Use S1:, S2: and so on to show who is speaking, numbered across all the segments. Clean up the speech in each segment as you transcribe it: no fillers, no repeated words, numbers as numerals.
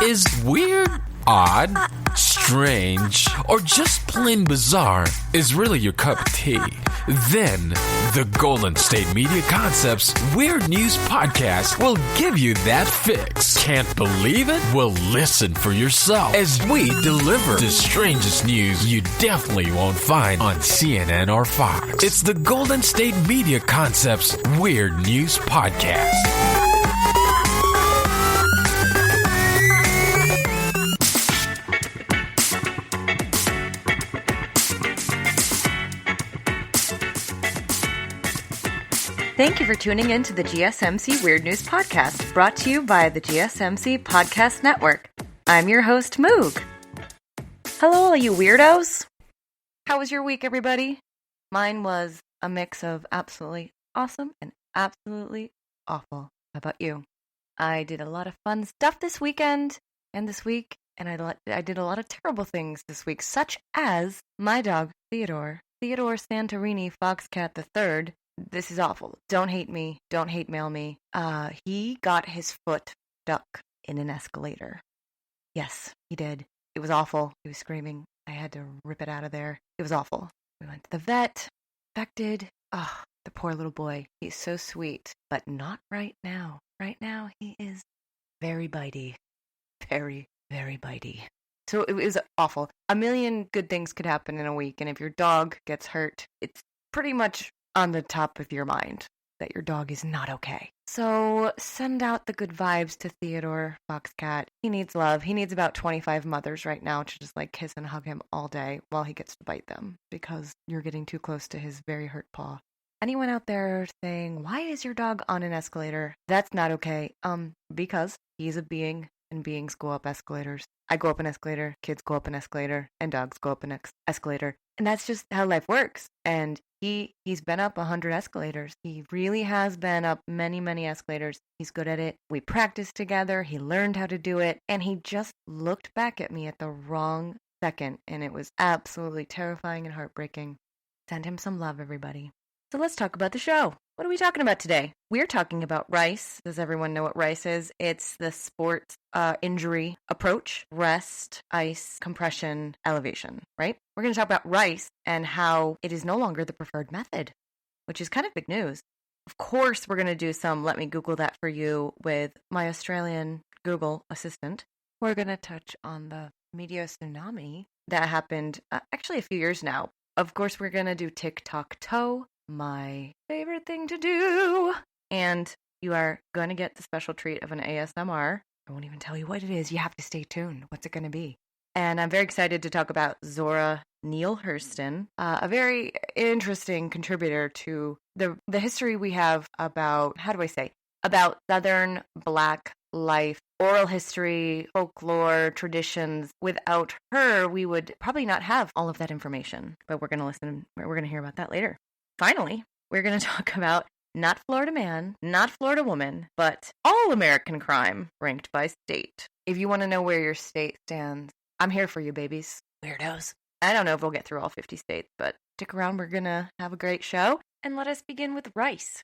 S1: Is weird, odd, strange, or just plain bizarre is really your cup of tea? Then, the Golden State Media Concepts Weird News Podcast will give you that fix. Can't believe it? Well, listen for yourself as we deliver the strangest news you definitely won't find on CNN or Fox. It's the Golden State Media Concepts Weird News Podcast.
S2: Thank you for tuning in to the GSMC Weird News Podcast, brought to you by the GSMC Podcast Network. I'm your host, Moog. Hello, all you weirdos. How was your week, everybody? Mine was a mix of absolutely awesome and absolutely awful. How about you? I did a lot of fun stuff this weekend and this week, and I did a lot of terrible things this week, such as my dog, Theodore Santorini Foxcat III. This is awful. Don't hate me. Don't hate mail me. He got his foot stuck in an escalator. Yes, he did. It was awful. He was screaming. I had to rip it out of there. It was awful. We went to the vet. Infected. Oh, the poor little boy. He's so sweet. But not right now. Right now, he is very bitey. Very, very bitey. So it was awful. A million good things could happen in a week. And if your dog gets hurt, it's pretty much on the top of your mind that your dog is not okay. So send out the good vibes to Theodore Foxcat. He needs love. He needs about 25 mothers right now to just like kiss and hug him all day while he gets to bite them because you're getting too close to his very hurt paw. Anyone out there saying, why is your dog on an escalator? That's not okay. Because he's a being and beings go up escalators. I go up an escalator, kids go up an escalator, and dogs go up an escalator. And that's just how life works. And he's been up 100 escalators. He really has been up many, many escalators. He's good at it. We practiced together. He learned how to do it. And he just looked back at me at the wrong second. And it was absolutely terrifying and heartbreaking. Send him some love, everybody. So let's talk about the show. What are we talking about today? We're talking about RICE. Does everyone know what RICE is? It's the sports injury approach, rest, ice, compression, elevation, right? We're going to talk about RICE and how it is no longer the preferred method, which is kind of big news. Of course, we're going to do some Let Me Google That for you with my Australian Google assistant. We're going to touch on the media tsunami that happened actually a few years now. Of course, we're going to do tic-tac-toe, my favorite thing to do. And you are going to get the special treat of an ASMR. I won't even tell you what it is. You have to stay tuned. What's it going to be? And I'm very excited to talk about Zora Neale Hurston, a very interesting contributor to the history we have about, about Southern Black life, oral history, folklore, traditions. Without her, we would probably not have all of that information. But we're going to hear about that later. Finally, we're going to talk about not Florida man, not Florida woman, but all American crime ranked by state. If you want to know where your state stands, I'm here for you, babies. Weirdos. I don't know if we'll get through all 50 states, but stick around. We're going to have a great show. And let us begin with RICE.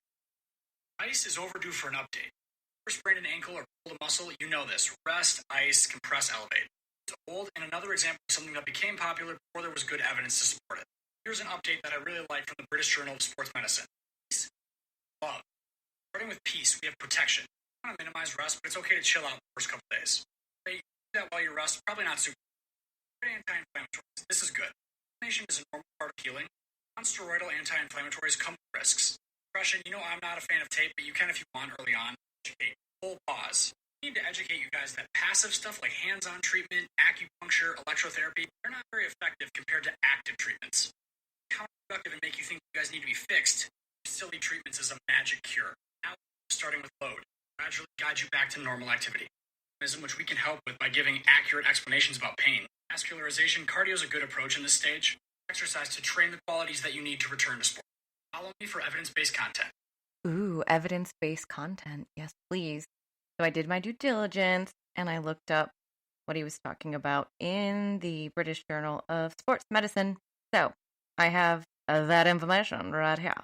S3: RICE is overdue for an update. First sprain an ankle or pulled a muscle, you know this. Rest, ice, compress, elevate. It's old and another example of something that became popular before there was good evidence to support it. Here's an update that I really like from the British Journal of Sports Medicine. Peace. Love. Starting with peace, we have protection. I want to minimize rest, but it's okay to chill out the first couple days. You do that while you rest, probably not super. Anti-inflammatories. This is good. Inflammation is a normal part of healing. Non-steroidal anti-inflammatories come with risks. Depression, I'm not a fan of tape, but you can if you want early on. Educate. Full pause. I need to educate you guys that passive stuff like hands-on treatment, acupuncture, electrotherapy, they're not very effective compared to active treatments. Counterproductive and make you think you guys need to be fixed. Silly treatments is a magic cure. Now, starting with load, gradually guide you back to normal activity. Which we can help with by giving accurate explanations about pain. Vascularization, cardio is a good approach in this stage. Exercise to train the qualities that you need to return to sport. Follow me for evidence-based content.
S2: Ooh, evidence-based content. Yes, please. So I did my due diligence and I looked up what he was talking about in the British Journal of Sports Medicine. So I have that information right here.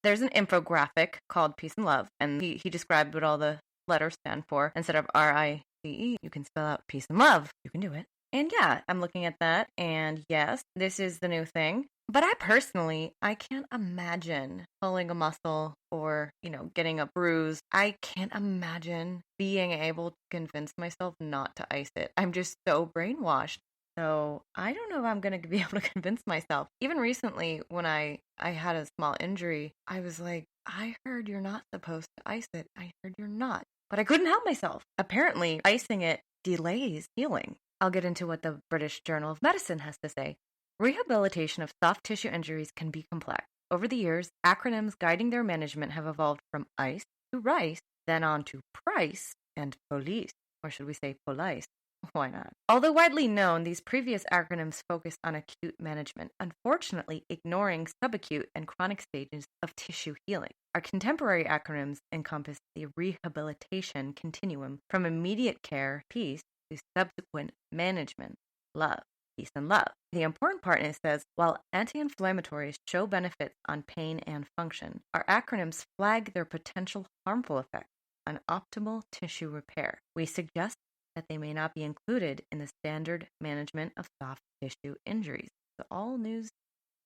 S2: There's an infographic called Peace and Love, and he described what all the letters stand for instead of RICE. PEACE. You can spell out peace and love. You can do it. And yeah, I'm looking at that, and yes, this is the new thing. But I can't imagine pulling a muscle or, getting a bruise. I can't imagine being able to convince myself not to ice it. I'm just so brainwashed. So I don't know if I'm going to be able to convince myself. Even recently, when I had a small injury, I was like, I heard you're not supposed to ice it. I heard you're not. But I couldn't help myself. Apparently, icing it delays healing. I'll get into what the British Journal of Medicine has to say. Rehabilitation of soft tissue injuries can be complex. Over the years, acronyms guiding their management have evolved from ICE to RICE, then on to PRICE and POLICE. Or should we say POLICE? Why not? Although widely known, these previous acronyms focus on acute management, unfortunately ignoring subacute and chronic stages of tissue healing. Our contemporary acronyms encompass the rehabilitation continuum from immediate care, PEACE, to subsequent management, love, peace and love. The important part is it says, while anti-inflammatories show benefits on pain and function, our acronyms flag their potential harmful effects on optimal tissue repair. We suggest that they may not be included in the standard management of soft tissue injuries. So all news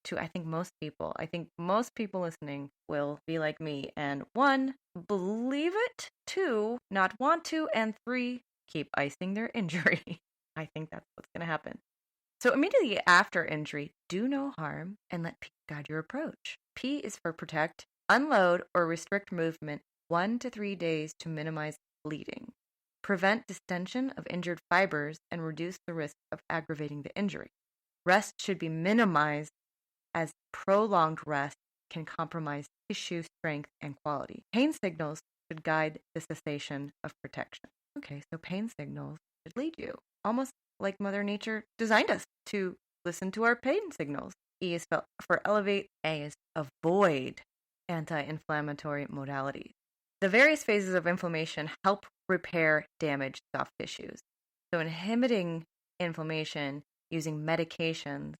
S2: to, I think most people listening will be like me and 1, believe it, 2, not want to, and 3, keep icing their injury. I think that's what's going to happen. So immediately after injury, do no harm and let P guide your approach. P is for protect, unload, or restrict movement 1 to 3 days to minimize bleeding. Prevent distension of injured fibers and reduce the risk of aggravating the injury. Rest should be minimized as prolonged rest can compromise tissue strength and quality. Pain signals should guide the cessation of protection. Okay, so pain signals should lead you. Almost like Mother Nature designed us to listen to our pain signals. E is for elevate. A is avoid anti-inflammatory modalities. The various phases of inflammation help repair damaged soft tissues. So inhibiting inflammation using medications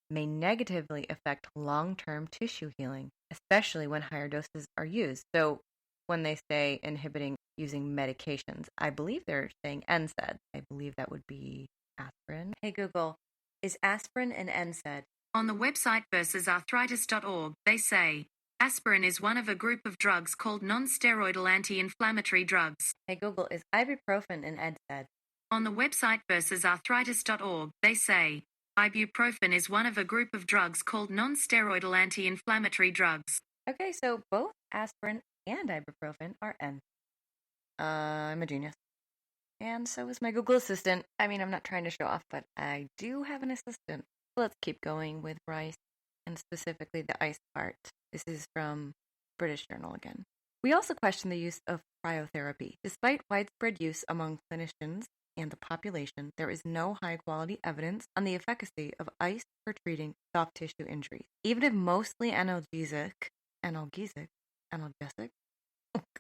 S2: may negatively affect long-term tissue healing, especially when higher doses are used. So when they say inhibiting using medications, I believe they're saying NSAID. I believe that would be aspirin. Hey Google, is aspirin an NSAID?
S4: On the website versusarthritis.org, they say, aspirin is one of a group of drugs called non-steroidal anti-inflammatory drugs.
S2: Hey Google, is ibuprofen an NSAID?
S4: On the website versusarthritis.org, they say, ibuprofen is one of a group of drugs called non-steroidal anti-inflammatory drugs.
S2: Okay, so both aspirin and ibuprofen are NSAIDs. I'm a genius. And so is my Google Assistant. I mean, I'm not trying to show off, but I do have an assistant. Let's keep going with rice, and specifically the ice part. This is from British Journal again. We also question the use of cryotherapy. Despite widespread use among clinicians and the population, there is no high-quality evidence on the efficacy of ice for treating soft tissue injuries. Even if mostly analgesic, oh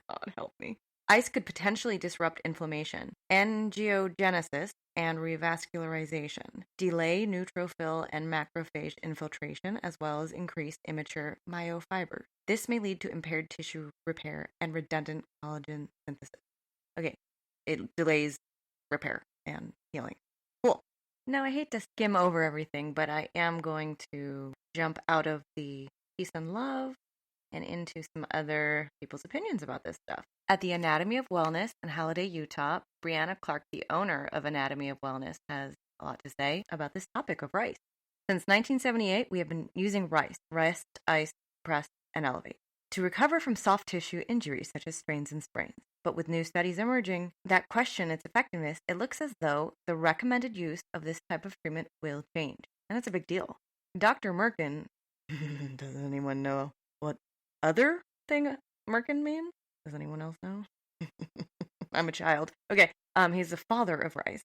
S2: God, help me. Ice could potentially disrupt inflammation, angiogenesis, and revascularization, delay neutrophil and macrophage infiltration, as well as increase immature myofibers. This may lead to impaired tissue repair and redundant collagen synthesis. Okay, it delays repair and healing. Cool. Now, I hate to skim over everything, but I am going to jump out of the peace and love and into some other people's opinions about this stuff. At the Anatomy of Wellness in Halliday, Utah, Brianna Clark, the owner of Anatomy of Wellness, has a lot to say about this topic of rice. Since 1978, we have been using rice, rest, ice, press, and elevate, to recover from soft tissue injuries such as strains and sprains. But with new studies emerging that question its effectiveness, it looks as though the recommended use of this type of treatment will change. And that's a big deal. Dr. Merkin, does anyone know what other thing Merkin means? Does anyone else know? I'm a child. Okay, he's the father of rice.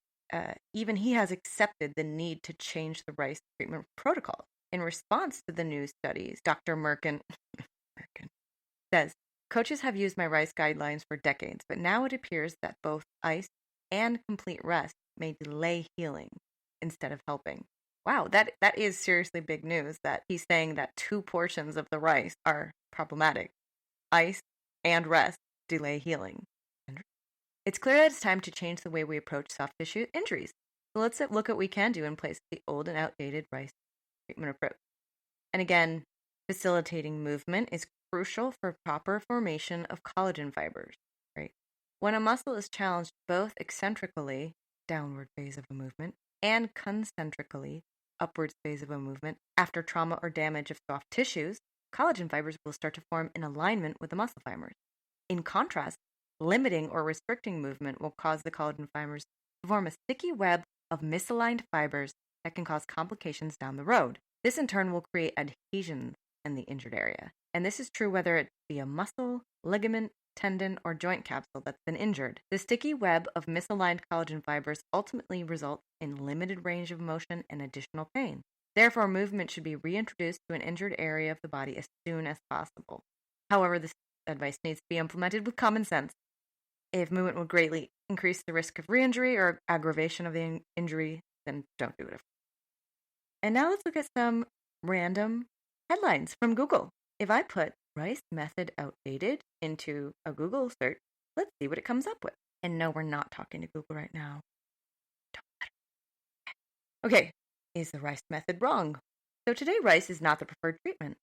S2: Even he has accepted the need to change the rice treatment protocol. In response to the new studies, Dr. Merkin says, coaches have used my rice guidelines for decades, but now it appears that both ice and complete rest may delay healing instead of helping. Wow, that is seriously big news that he's saying that 2 portions of the rice are problematic. Ice and rest delay healing. It's clear that it's time to change the way we approach soft tissue injuries. So let's look at what we can do in place of the old and outdated rice treatment approach. And again, facilitating movement is crucial for proper formation of collagen fibers, right? When a muscle is challenged both eccentrically, downward phase of a movement, and concentrically, upwards phase of a movement, after trauma or damage of soft tissues, collagen fibers will start to form in alignment with the muscle fibers. In contrast, limiting or restricting movement will cause the collagen fibers to form a sticky web of misaligned fibers that can cause complications down the road. This in turn will create adhesions in the injured area. And this is true whether it be a muscle, ligament, tendon, or joint capsule that's been injured. The sticky web of misaligned collagen fibers ultimately results in limited range of motion and additional pain. Therefore, movement should be reintroduced to an injured area of the body as soon as possible. However, this advice needs to be implemented with common sense. If movement will greatly increase the risk of re-injury or aggravation of the injury, then don't do it. And now let's look at some random headlines from Google. If I put rice method outdated into a Google search, let's see what it comes up with. And no, we're not talking to Google right now. Don't let her. Okay, is the rice method wrong? So today, rice is not the preferred treatment.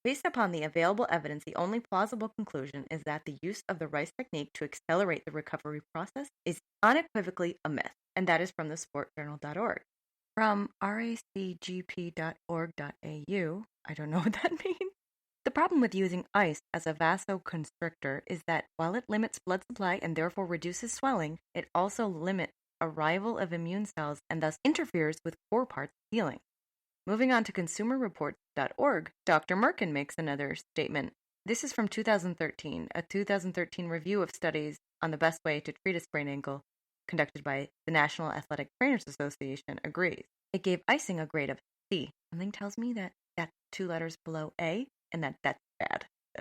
S2: Based upon the available evidence, the only plausible conclusion is that the use of the rice technique to accelerate the recovery process is unequivocally a myth, and that is from the sportjournal.org. From racgp.org.au, I don't know what that means. The problem with using ice as a vasoconstrictor is that while it limits blood supply and therefore reduces swelling, it also limits arrival of immune cells and thus interferes with core parts healing. Moving on to consumerreports.org, Dr. Merkin makes another statement. This is from 2013, a 2013 review of studies on the best way to treat a sprained ankle conducted by the National Athletic Trainers Association agrees. It gave icing a grade of C. Something tells me that that's 2 letters below A, and that's bad.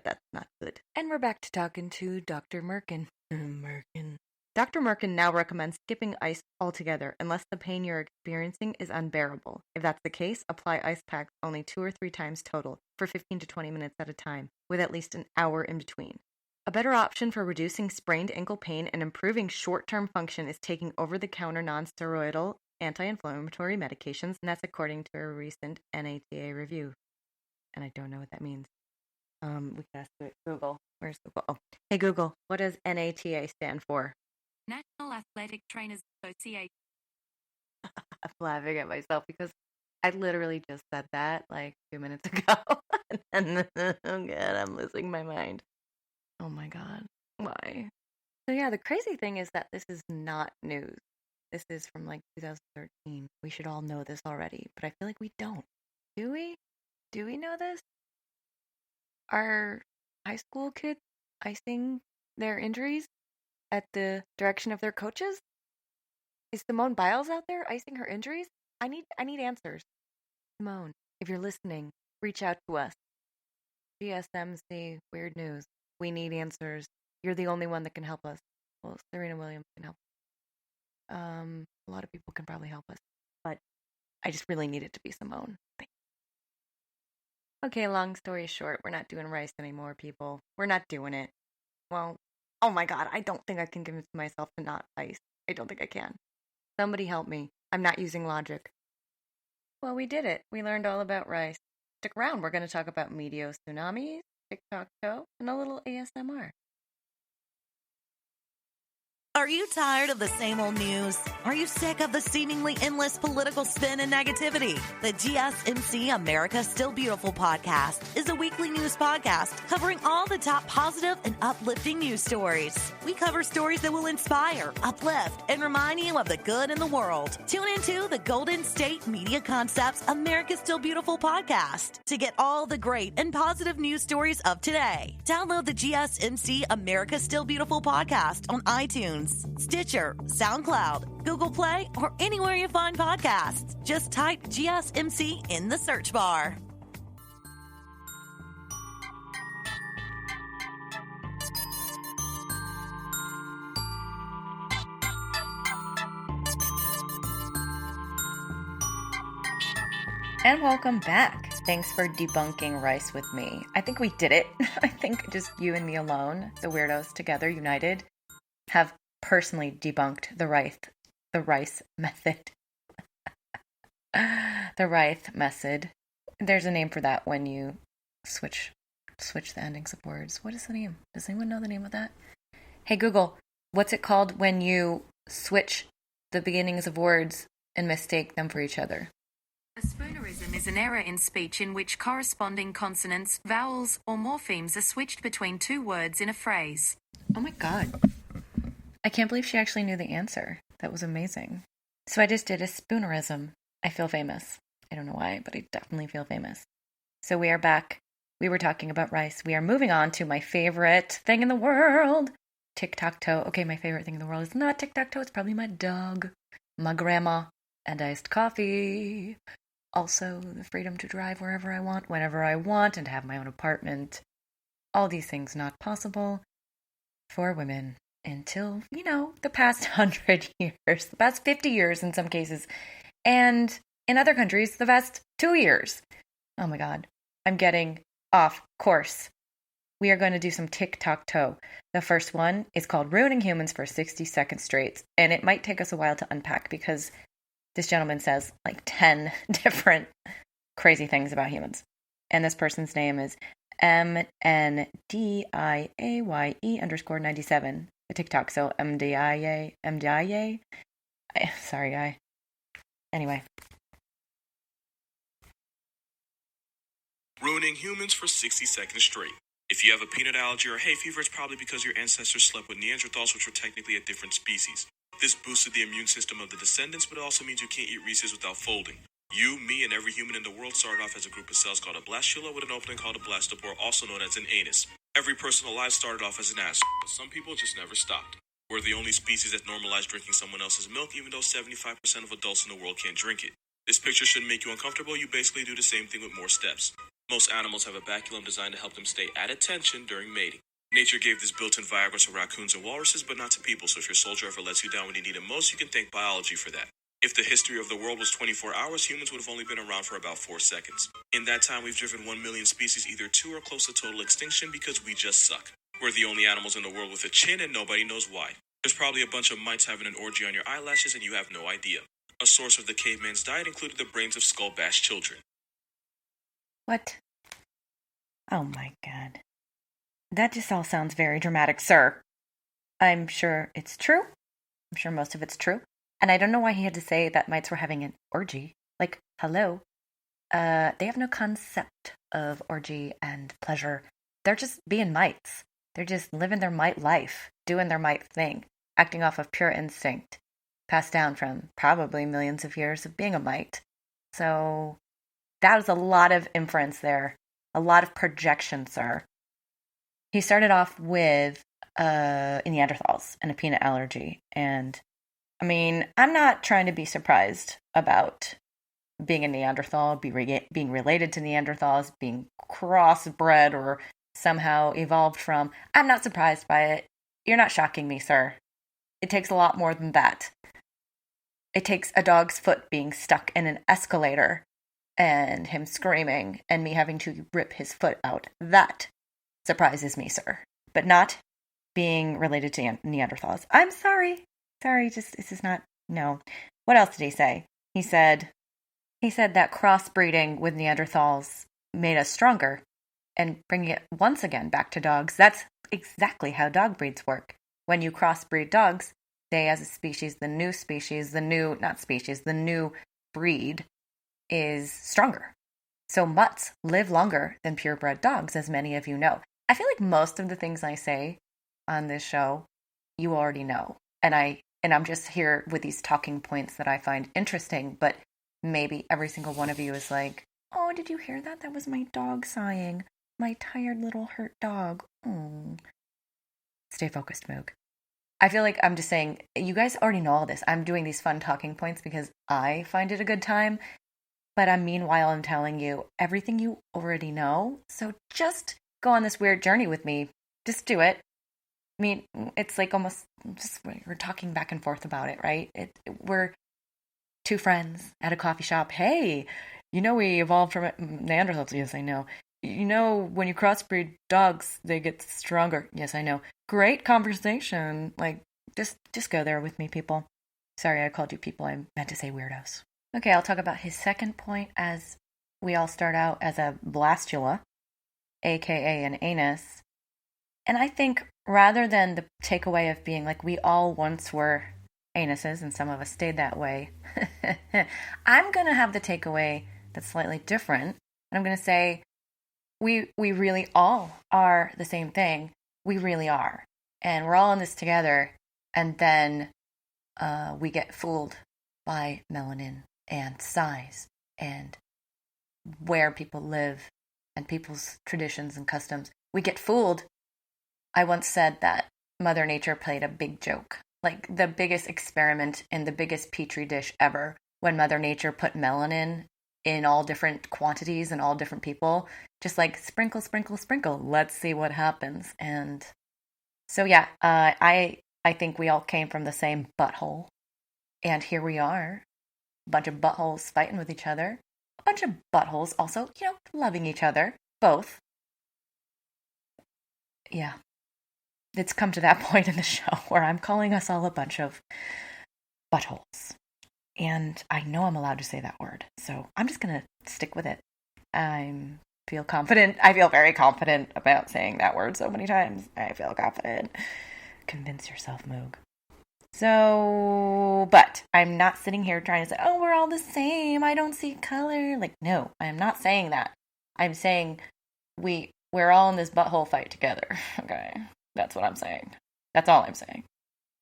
S2: That's not good. And we're back to talking to Dr. Merkin. Dr. Merkin now recommends skipping ice altogether unless the pain you're experiencing is unbearable. If that's the case, apply ice packs only 2 or 3 times total for 15 to 20 minutes at a time, with at least an hour in between. A better option for reducing sprained ankle pain and improving short-term function is taking over-the-counter non-steroidal anti-inflammatory medications, and that's according to a recent NATA review. And I don't know what that means. We can ask Google. Where's Google? Oh. Hey Google, what does NATA stand for?
S4: National Athletic Trainers Association.
S2: I'm laughing at myself because I literally just said that like 2 minutes ago. And oh God, I'm losing my mind. Oh my God. Why? So yeah, the crazy thing is that this is not news. This is from like 2013. We should all know this already, but I feel like we don't. Do we? Do we know this? Are high school kids icing their injuries at the direction of their coaches? Is Simone Biles out there icing her injuries? I need answers. Simone, if you're listening, reach out to us. GSMC, Weird News. We need answers. You're the only one that can help us. Well, Serena Williams can help. A lot of people can probably help us. But I just really need it to be Simone. Okay, long story short, we're not doing rice anymore, people. We're not doing it. Well, oh my God, I don't think I can convince myself to not ice. I don't think I can. Somebody help me. I'm not using logic. Well, we did it. We learned all about rice. Stick around. We're going to talk about meteor tsunamis, TikTok show, and a little ASMR.
S5: Are you tired of the same old news? Are you sick of the seemingly endless political spin and negativity? The GSMC America Still Beautiful podcast is a weekly news podcast covering all the top positive and uplifting news stories. We cover stories that will inspire, uplift, and remind you of the good in the world. Tune into the Golden State Media Concepts America Still Beautiful podcast to get all the great and positive news stories of today. Download the GSMC America Still Beautiful podcast on iTunes, Stitcher, SoundCloud, Google Play, or anywhere you find podcasts. Just type GSMC in the search bar.
S2: And welcome back. Thanks for debunking rice with me. I think we did it. I think just you and me alone, the weirdos together, united, have personally debunked the Rice method. The Rice method. There's a name for that when you switch the endings of words. What is the name? Does anyone know the name of that? Hey Google, what's it called when you switch the beginnings of words and mistake them for each other?
S4: A spoonerism is an error in speech in which corresponding consonants, vowels, or morphemes are switched between two words in a phrase.
S2: Oh my god. I can't believe she actually knew the answer. That was amazing. So I just did a spoonerism. I feel famous. I don't know why, but I definitely feel famous. So we are back. We were talking about rice. We are moving on to my favorite thing in the world. Tic-tac-toe. Okay, my favorite thing in the world is not tic-tac-toe. It's probably my dog, my grandma, and iced coffee. Also, the freedom to drive wherever I want, whenever I want, and to have my own apartment. All these things not possible for women until, the past 100 years, the past 50 years in some cases, and in other countries, the past 2 years. Oh my god, I'm getting off course. We are going to do some tic-tac-toe. The first one is called Ruining Humans for 60 Seconds Straight, and it might take us a while to unpack because this gentleman says like 10 different crazy things about humans. And this person's name is MNDIAYE_97. A TikTok, so MDIA. Sorry, guy. Anyway.
S6: Ruining humans for 60 seconds straight. If you have a peanut allergy or hay fever, it's probably because your ancestors slept with Neanderthals, which were technically a different species. This boosted the immune system of the descendants, but it also means you can't eat Reese's without folding. You, me, and every human in the world started off as a group of cells called a blastula with an opening called a blastopore, also known as an anus. Every person alive started off as an ass, but some people just never stopped. We're the only species that normalized drinking someone else's milk, even though 75% of adults in the world can't drink it. This picture shouldn't make you uncomfortable. You basically do the same thing with more steps. Most animals have a baculum designed to help them stay at attention during mating. Nature gave this built-in Viagra to raccoons and walruses, but not to people, so if your soldier ever lets you down when you need him most, you can thank biology for that. If the history of the world was 24 hours, humans would have only been around for about 4 seconds. In that time, we've driven 1 million species either to or close to total extinction because we just suck. We're the only animals in the world with a chin, and nobody knows why. There's probably a bunch of mites having an orgy on your eyelashes, and you have no idea. A source of the caveman's diet included the brains of skull-bashed children.
S2: What? Oh my god. That just all sounds very dramatic, sir. I'm sure it's true. I'm sure most of it's true. And I don't know why he had to say that mites were having an orgy. Like, hello. They have no concept of orgy and pleasure. They're just being mites. They're just living their mite life, doing their mite thing, acting off of pure instinct, passed down from probably millions of years of being a mite. So that was a lot of inference there, a lot of projection, sir. He started off with Neanderthals and a peanut allergy. And I mean, I'm not trying to be surprised about being a Neanderthal, being related to Neanderthals, being crossbred or somehow evolved from. I'm not surprised by it. You're not shocking me, sir. It takes a lot more than that. It takes a dog's foot being stuck in an escalator and him screaming and me having to rip his foot out. That surprises me, sir. But not being related to Neanderthals. I'm sorry. Sorry, this is not, no. What else did he say? He said that crossbreeding with Neanderthals made us stronger. And bringing it once again back to dogs, that's exactly how dog breeds work. When you crossbreed dogs, they as a species, the new breed is stronger. So mutts live longer than purebred dogs, as many of you know. I feel like most of the things I say on this show, you already know. And I'm just here with these talking points that I find interesting, but maybe every single one of you is like, oh, did you hear that? That was my dog sighing. My tired little hurt dog. Oh. Stay focused, Moog. I feel like I'm just saying, you guys already know all this. I'm doing these fun talking points because I find it a good time. But meanwhile, I'm telling you everything you already know. So just go on this weird journey with me. Just do it. I mean, it's like almost just we're talking back and forth about it, right? We're two friends at a coffee shop. Hey, we evolved from Neanderthals. Yes, I know. When you crossbreed dogs, they get stronger. Yes, I know. Great conversation. Like, Just go there with me, people. Sorry, I called you people. I meant to say weirdos. Okay, I'll talk about his second point as we all start out as a blastula, aka an anus. And I think rather than the takeaway of being like we all once were anuses and some of us stayed that way, I'm going to have the takeaway that's slightly different. And I'm going to say we really all are the same thing. We really are. And we're all in this together. And then we get fooled by melanin and size and where people live and people's traditions and customs. We get fooled. I once said that Mother Nature played a big joke, like the biggest experiment in the biggest petri dish ever, when Mother Nature put melanin in all different quantities and all different people, just like sprinkle, sprinkle, sprinkle. Let's see what happens. And so, yeah, I think we all came from the same butthole. And here we are, a bunch of buttholes fighting with each other. A bunch of buttholes also, loving each other, both. Yeah. It's come to that point in the show where I'm calling us all a bunch of buttholes. And I know I'm allowed to say that word, so I'm just going to stick with it. I feel confident. I feel very confident about saying that word so many times. I feel confident. Convince yourself, Moog. So, but I'm not sitting here trying to say, oh, we're all the same. I don't see color. Like, no, I am not saying that. I'm saying we're all in this butthole fight together. Okay. That's what I'm saying. That's all I'm saying.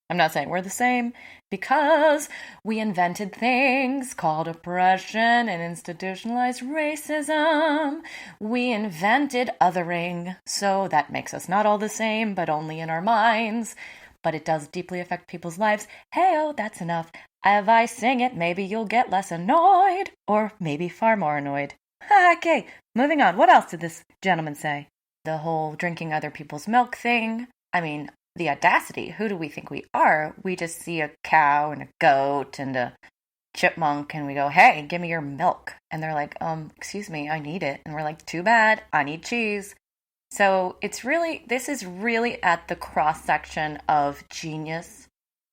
S2: I'm not saying we're the same because we invented things called oppression and institutionalized racism. We invented othering, so that makes us not all the same, but only in our minds. But it does deeply affect people's lives. Hey-oh, that's enough. If I sing it, maybe you'll get less annoyed, or maybe far more annoyed. Okay, moving on. What else did this gentleman say? The whole drinking other people's milk thing. I mean, the audacity. Who do we think we are? We just see a cow and a goat and a chipmunk and we go, hey, give me your milk. And they're like, excuse me, I need it. And we're like, too bad, I need cheese. So this is really at the cross section of genius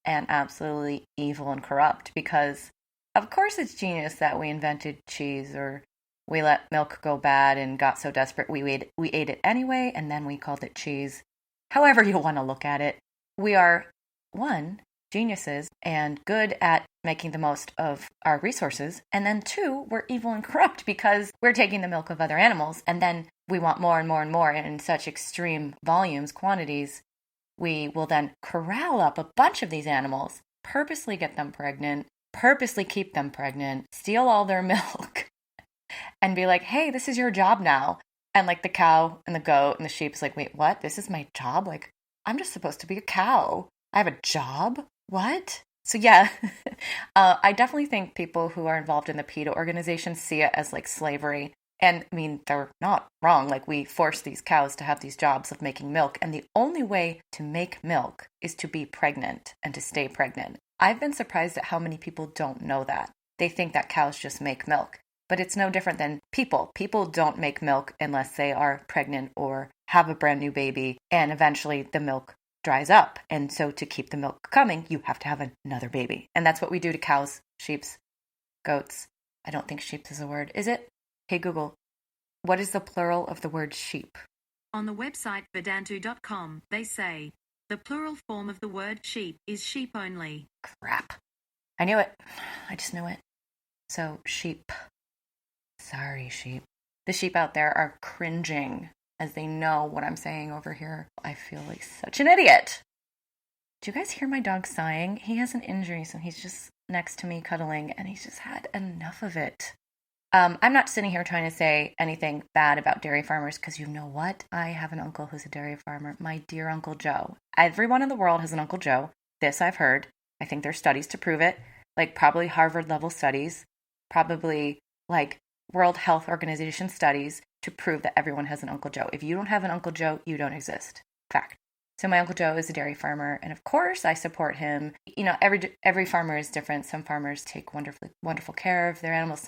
S2: and absolutely evil and corrupt, because of course it's genius that we invented cheese, or we let milk go bad and got so desperate we ate it anyway, and then we called it cheese. However you want to look at it, we are, one, geniuses and good at making the most of our resources, and then two, we're evil and corrupt because we're taking the milk of other animals, and then we want more and more and more in such extreme volumes, quantities. We will then corral up a bunch of these animals, purposely get them pregnant, purposely keep them pregnant, steal all their milk, and be like, hey, this is your job now. And like the cow and the goat and the sheep is like, wait, what? This is my job? Like, I'm just supposed to be a cow. I have a job? What? So yeah, I definitely think people who are involved in the PETA organization see it as like slavery. And I mean, they're not wrong. Like, we force these cows to have these jobs of making milk. And the only way to make milk is to be pregnant and to stay pregnant. I've been surprised at how many people don't know that. They think that cows just make milk. But it's no different than people. People don't make milk unless they are pregnant or have a brand new baby. And eventually the milk dries up. And so to keep the milk coming, you have to have another baby. And that's what we do to cows, sheeps, goats. I don't think sheep is a word. Is it? Hey, Google, what is the plural of the word sheep?
S4: On the website Vedantu.com, they say, the plural form of the word sheep is sheep only.
S2: Crap. I knew it. I just knew it. So, sheep. Sorry, sheep. The sheep out there are cringing as they know what I'm saying over here. I feel like such an idiot. Do you guys hear my dog sighing? He has an injury, so he's just next to me cuddling, and he's just had enough of it. I'm not sitting here trying to say anything bad about dairy farmers, because you know what? I have an uncle who's a dairy farmer, my dear Uncle Joe. Everyone in the world has an Uncle Joe. This I've heard. I think there's studies to prove it, like probably Harvard-level studies, probably like World Health Organization studies to prove that everyone has an Uncle Joe. If you don't have an Uncle Joe, you don't exist. Fact. So my Uncle Joe is a dairy farmer, and of course I support him. You know, every farmer is different. Some farmers take wonderful care of their animals.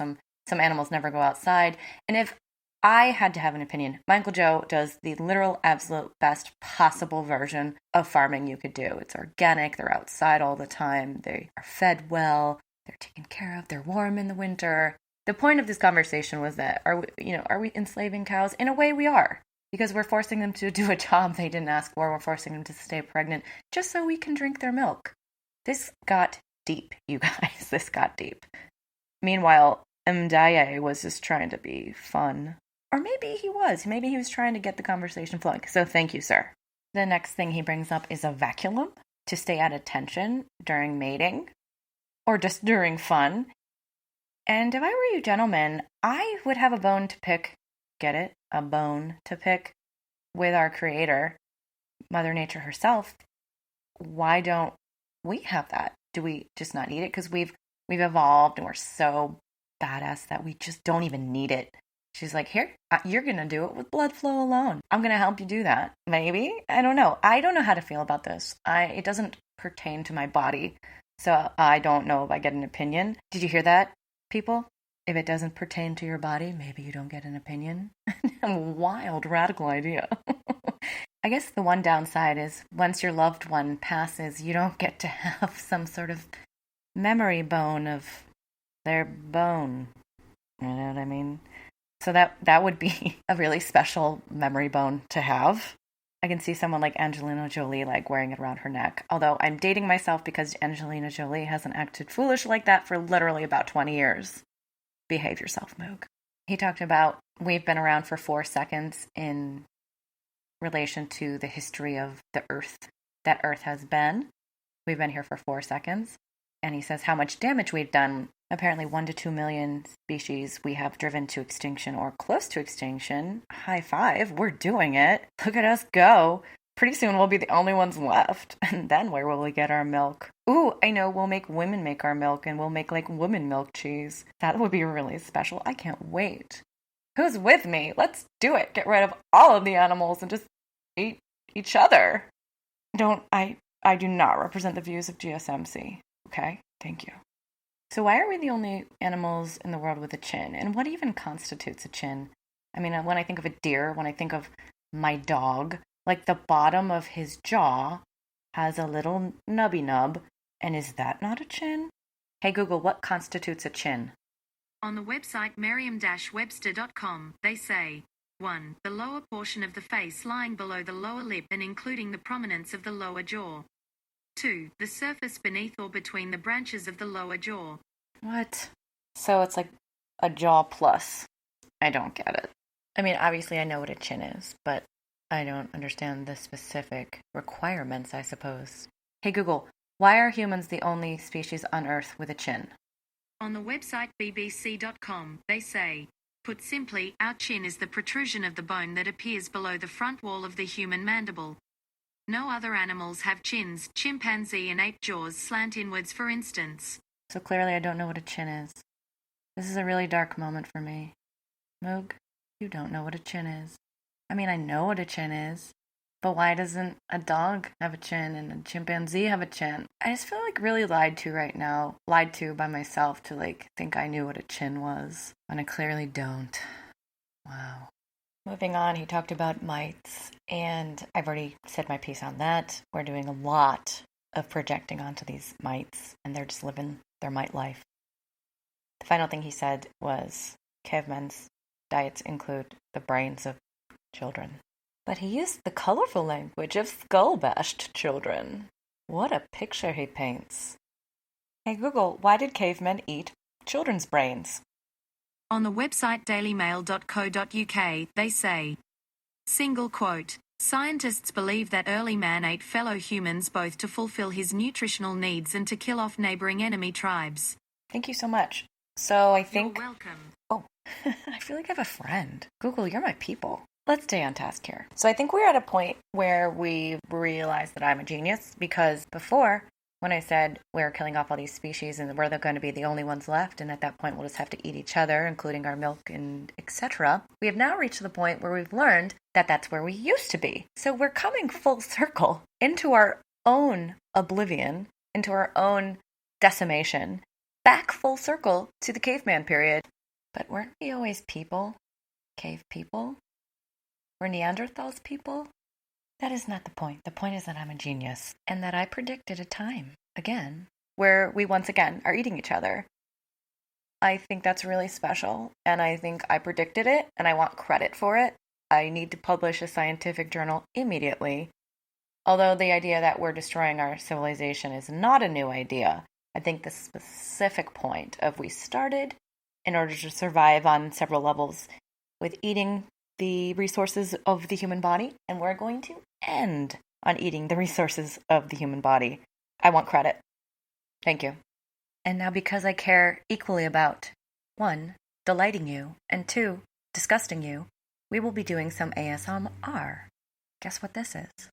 S2: Some animals never go outside. And if I had to have an opinion. My Uncle Joe does the literal, absolute best possible version of farming you could do. It's organic. They're outside all the time. They are fed well. They're taken care of. They're warm in the winter. The point of this conversation was that, are we enslaving cows? In a way we are, because we're forcing them to do a job they didn't ask for. We're forcing them to stay pregnant just so we can drink their milk. This got deep, you guys. This got deep. Meanwhile, Mdaye was just trying to be fun. Or maybe he was. Maybe he was trying to get the conversation flowing. So thank you, sir. The next thing he brings up is a vacuum to stay at attention during mating or just during fun. And if I were you gentlemen, I would have a bone to pick. Get it? A bone to pick with our creator, Mother Nature herself. Why don't we have that? Do we just not need it? Because we've evolved and we're so badass that we just don't even need it. She's like, here, you're going to do it with blood flow alone. I'm going to help you do that. Maybe. I don't know. I don't know how to feel about this. It doesn't pertain to my body. So I don't know if I get an opinion. Did you hear that, people? If it doesn't pertain to your body, maybe you don't get an opinion. Wild, radical idea. I guess the one downside is once your loved one passes, you don't get to have some sort of memory bone of their bone. You know what I mean? So that would be a really special memory bone to have. I can see someone like Angelina Jolie like wearing it around her neck. Although I'm dating myself because Angelina Jolie hasn't acted foolish like that for literally about 20 years. Behave yourself, Moog. He talked about we've been around for 4 seconds in relation to the history of the Earth. That Earth has been. We've been here for 4 seconds. And he says how much damage we've done. Apparently 1 to 2 million species we have driven to extinction or close to extinction. High five, we're doing it. Look at us go. Pretty soon we'll be the only ones left. And then where will we get our milk? Ooh, I know, we'll make women make our milk and we'll make like woman milk cheese. That would be really special. I can't wait. Who's with me? Let's do it. Get rid of all of the animals and just eat each other. I do not represent the views of GSMC. Okay? Thank you. So why are we the only animals in the world with a chin? And what even constitutes a chin? I mean, when I think of a deer, when I think of my dog, like the bottom of his jaw has a little nubby nub. And is that not a chin? Hey Google, what constitutes a chin?
S4: On the website merriam-webster.com, they say, 1. The lower portion of the face lying below the lower lip and including the prominence of the lower jaw. 2. The surface beneath or between the branches of the lower jaw.
S2: What? So it's like a jaw plus. I don't get it. I mean, obviously I know what a chin is, but I don't understand the specific requirements, I suppose. Hey Google, why are humans the only species on Earth with a chin?
S4: On the website bbc.com, they say, put simply, our chin is the protrusion of the bone that appears below the front wall of the human mandible. No other animals have chins. Chimpanzee and ape jaws slant inwards, for instance.
S2: So clearly I don't know what a chin is. This is a really dark moment for me. Moog, you don't know what a chin is. I mean, I know what a chin is, but why doesn't a dog have a chin and a chimpanzee have a chin? I just feel like really lied to right now. Lied to by myself to like think I knew what a chin was, when I clearly don't. Wow. Moving on, he talked about mites, and I've already said my piece on that. We're doing a lot of projecting onto these mites, and they're just living their mite life. The final thing he said was cavemen's diets include the brains of children. But he used the colorful language of skull-bashed children. What a picture he paints. Hey Google, why did cavemen eat children's brains?
S4: On the website dailymail.co.uk, they say, single quote, scientists believe that early man ate fellow humans both to fulfill his nutritional needs and to kill off neighboring enemy tribes.
S2: Thank you so much. So I think...
S4: You're welcome.
S2: Oh, I feel like I have a friend. Google, you're my people. Let's stay on task here. So I think we're at a point where we realize that I'm a genius, because before, when I said we're killing off all these species and we're going to be the only ones left, and at that point we'll just have to eat each other, including our milk and etc., we have now reached the point where we've learned that that's where we used to be. So we're coming full circle into our own oblivion, into our own decimation, back full circle to the caveman period. But weren't we always people? cave people? Were Neanderthals people? That is not the point. The point is that I'm a genius and that I predicted a time, again, where we once again are eating each other. I think that's really special, and I think I predicted it, and I want credit for it. I need to publish a scientific journal immediately. Although the idea that we're destroying our civilization is not a new idea, I think the specific point of we started, in order to survive on several levels, with eating the resources of the human body, and we're going to end on eating the resources of the human body. I want credit. Thank you. And now, because I care equally about 1, delighting you, and 2, disgusting you, we will be doing some ASMR. Guess what this is?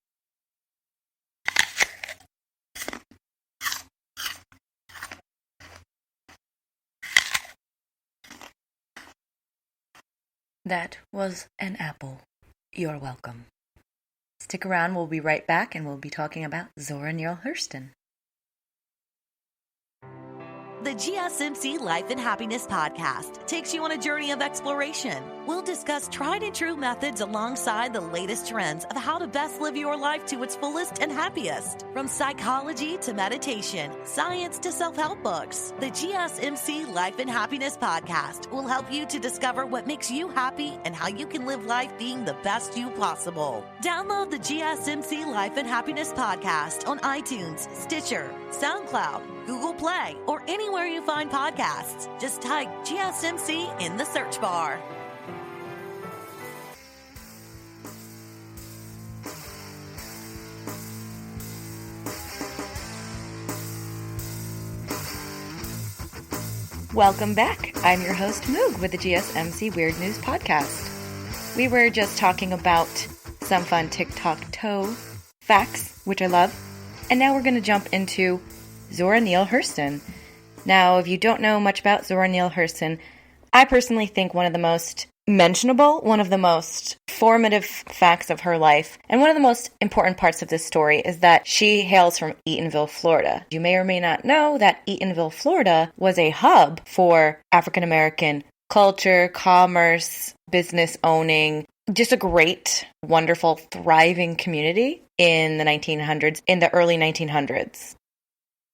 S2: That was an apple. You're welcome. Stick around, we'll be right back, and we'll be talking about Zora Neale Hurston.
S5: The GSMC Life and Happiness podcast takes you on a journey of exploration. We'll discuss tried and true methods alongside the latest trends of how to best live your life to its fullest and happiest. From psychology to meditation, science to self-help books, the GSMC Life and Happiness podcast will help you to discover what makes you happy and how you can live life being the best you possible. Download the GSMC Life and Happiness podcast on iTunes, Stitcher, SoundCloud, Google Play, or anywhere you find podcasts. Just type GSMC in the search bar.
S2: Welcome back. I'm your host, Moog, with the GSMC Weird News Podcast. We were just talking about some fun tic-tac-toe facts, which I love, and now we're going to jump into Zora Neale Hurston. Now, if you don't know much about Zora Neale Hurston, I personally think one of the most mentionable, one of the most formative facts of her life, and one of the most important parts of this story is that she hails from Eatonville, Florida. You may or may not know that Eatonville, Florida was a hub for African American culture, commerce, business owning, just a great, wonderful, thriving community in the 1900s, in the early 1900s.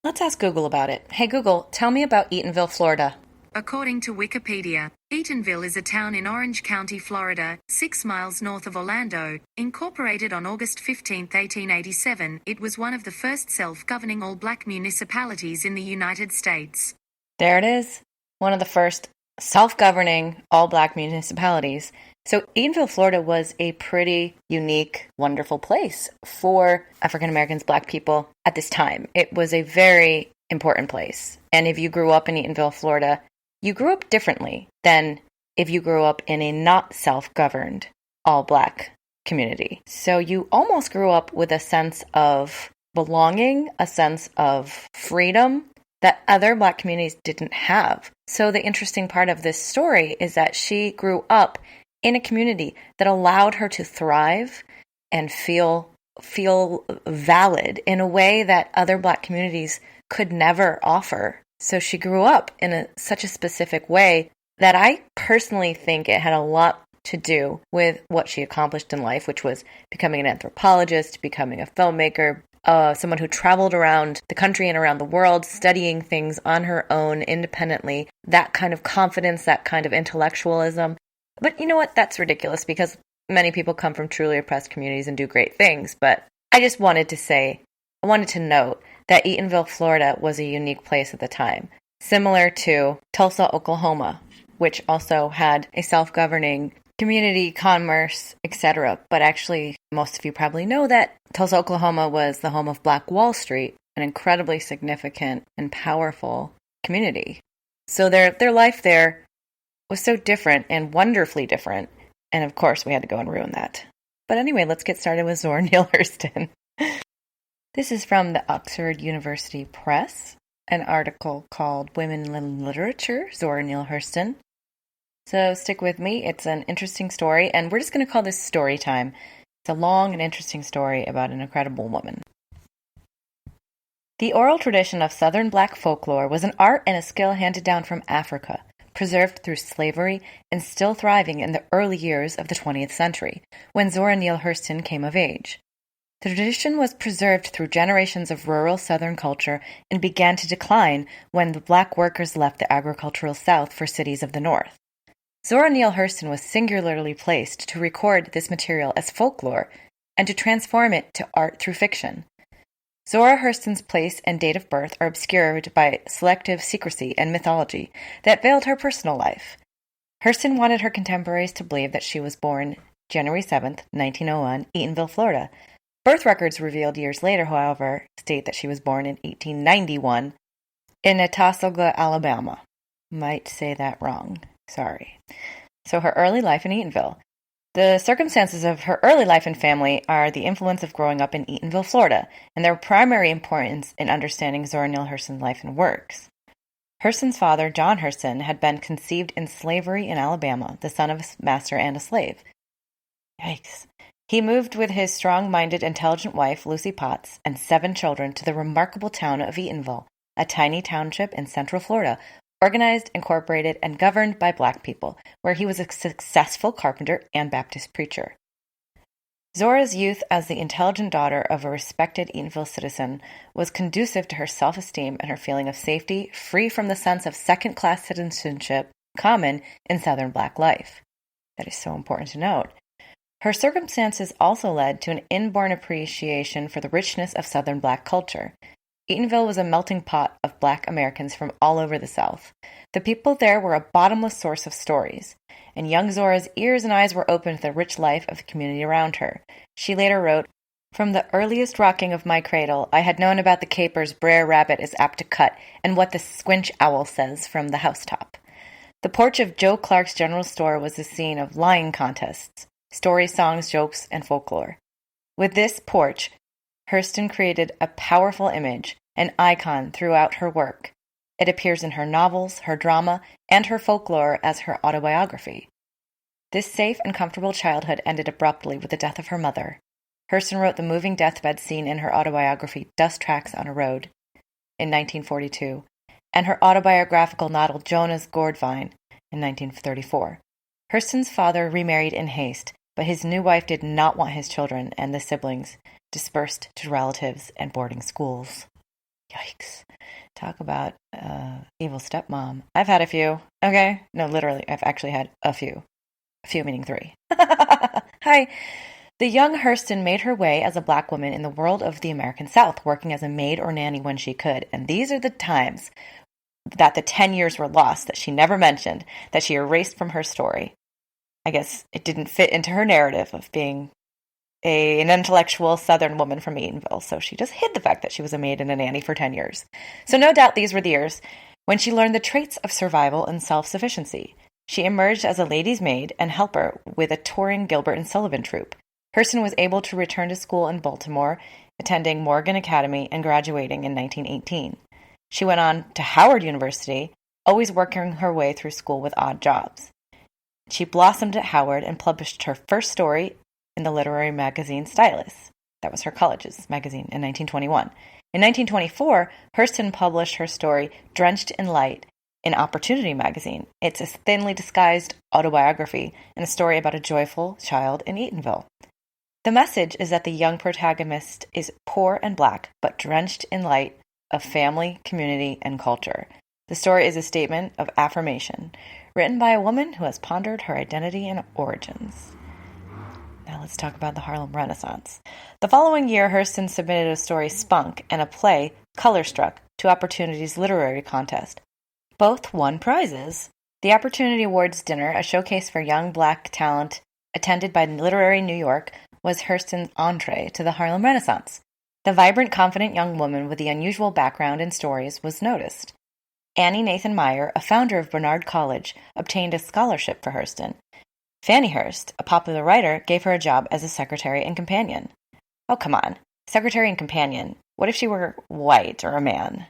S2: Let's ask Google about it. Hey Google, tell me about Eatonville, Florida.
S4: According to Wikipedia, Eatonville is a town in Orange County, Florida, 6 miles north of Orlando. Incorporated on August 15, 1887, it was one of the first self-governing all-black municipalities in the United States.
S2: There it is. One of the first self-governing all-black municipalities. So Eatonville, Florida was a pretty unique, wonderful place for African Americans, black people at this time. It was a very important place. And if you grew up in Eatonville, Florida, you grew up differently than if you grew up in a not self-governed all-black community. So you almost grew up with a sense of belonging, a sense of freedom that other black communities didn't have. So the interesting part of this story is that she grew up in a community that allowed her to thrive and feel valid in a way that other black communities could never offer. So she grew up in such a specific way that I personally think it had a lot to do with what she accomplished in life, which was becoming an anthropologist, becoming a filmmaker, someone who traveled around the country and around the world, studying things on her own independently, that kind of confidence, that kind of intellectualism. But you know what? That's ridiculous because many people come from truly oppressed communities and do great things. But I just wanted to note that Eatonville, Florida was a unique place at the time, similar to Tulsa, Oklahoma, which also had a self-governing community, commerce, etc. But actually, most of you probably know that Tulsa, Oklahoma was the home of Black Wall Street, an incredibly significant and powerful community. So their life there was so different and wonderfully different. And of course, we had to go and ruin that. But anyway, let's get started with Zora Neale Hurston. This is from the Oxford University Press, an article called Women in Literature, Zora Neale Hurston. So stick with me. It's an interesting story, and we're just going to call this story time. It's a long and interesting story about an incredible woman. The oral tradition of Southern Black folklore was an art and a skill handed down from Africa, preserved through slavery and still thriving in the early years of the 20th century, when Zora Neale Hurston came of age. The tradition was preserved through generations of rural Southern culture and began to decline when the black workers left the agricultural South for cities of the North. Zora Neale Hurston was singularly placed to record this material as folklore and to transform it to art through fiction. Zora Hurston's place and date of birth are obscured by selective secrecy and mythology that veiled her personal life. Hurston wanted her contemporaries to believe that she was born January 7, 1901, Eatonville, Florida. Birth records revealed years later, however, state that she was born in 1891 in Atascocita, Alabama. Might say that wrong. Sorry. So her early life in Eatonville. The circumstances of her early life and family are the influence of growing up in Eatonville, Florida, and their primary importance in understanding Zora Neale Hurston's life and works. Hurston's father, John Hurston, had been conceived in slavery in Alabama, the son of a master and a slave. Yikes. He moved with his strong-minded, intelligent wife, Lucy Potts, and 7 children to the remarkable town of Eatonville, a tiny township in central Florida, organized, incorporated, and governed by black people, where he was a successful carpenter and Baptist preacher. Zora's youth as the intelligent daughter of a respected Eatonville citizen was conducive to her self-esteem and her feeling of safety, free from the sense of second-class citizenship common in Southern black life. That is so important to note. Her circumstances also led to an inborn appreciation for the richness of Southern black culture. Eatonville was a melting pot of black Americans from all over the South. The people there were a bottomless source of stories, and young Zora's ears and eyes were open to the rich life of the community around her. She later wrote, "From the earliest rocking of my cradle, I had known about the capers Brer Rabbit is apt to cut and what the squinch owl says from the housetop. The porch of Joe Clark's general store was the scene of lying contests, stories, songs, jokes, and folklore. With this porch, Hurston created a powerful image, an icon throughout her work. It appears in her novels, her drama, and her folklore as her autobiography. This safe and comfortable childhood ended abruptly with the death of her mother. Hurston wrote the moving deathbed scene in her autobiography Dust Tracks on a Road in 1942, and her autobiographical novel Jonah's Gourdvine in 1934. Hurston's father remarried in haste, but his new wife did not want his children and the siblings dispersed to relatives and boarding schools. Yikes. Talk about evil stepmom. I've had a few. Okay? No, literally, I've actually had a few. A few meaning 3. Hi. The young Hurston made her way as a black woman in the world of the American South, working as a maid or nanny when she could. And these are the times that the 10 years were lost, that she never mentioned, that she erased from her story. I guess it didn't fit into her narrative of being an intellectual Southern woman from Eatonville, so she just hid the fact that she was a maid and a nanny for 10 years. So no doubt these were the years when she learned the traits of survival and self-sufficiency. She emerged as a lady's maid and helper with a touring Gilbert and Sullivan troupe. Hurston was able to return to school in Baltimore, attending Morgan Academy and graduating in 1918. She went on to Howard University, always working her way through school with odd jobs. She blossomed at Howard and published her first story in the literary magazine Stylus. That was her college's magazine in 1921. In 1924, Hurston published her story Drenched in Light in Opportunity magazine. It's a thinly disguised autobiography and a story about a joyful child in Eatonville. The message is that the young protagonist is poor and black, but drenched in light of family, community, and culture. The story is a statement of affirmation, written by a woman who has pondered her identity and origins. Now let's talk about the Harlem Renaissance. The following year, Hurston submitted a story, Spunk, and a play, Color Struck, to Opportunity's literary contest. Both won prizes. The Opportunity Awards dinner, a showcase for young black talent attended by Literary New York, was Hurston's entree to the Harlem Renaissance. The vibrant, confident young woman with the unusual background and stories was noticed. Annie Nathan Meyer, a founder of Barnard College, obtained a scholarship for Hurston. Fannie Hurst, a popular writer, gave her a job as a secretary and companion. Oh, come on. Secretary and companion. What if she were white or a man?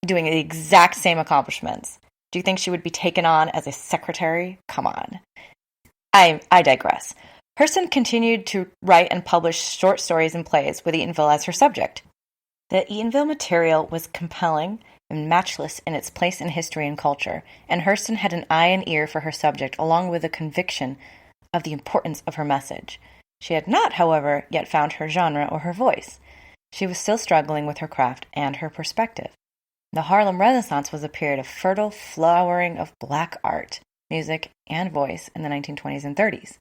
S2: Doing the exact same accomplishments. Do you think she would be taken on as a secretary? Come on. I digress. Hurston continued to write and publish short stories and plays with Eatonville as her subject. The Eatonville material was compelling and matchless in its place in history and culture, and Hurston had an eye and ear for her subject, along with a conviction of the importance of her message. She had not, however, yet found her genre or her voice. She was still struggling with her craft and her perspective. The Harlem Renaissance was a period of fertile flowering of black art, music, and voice in the 1920s and 30s.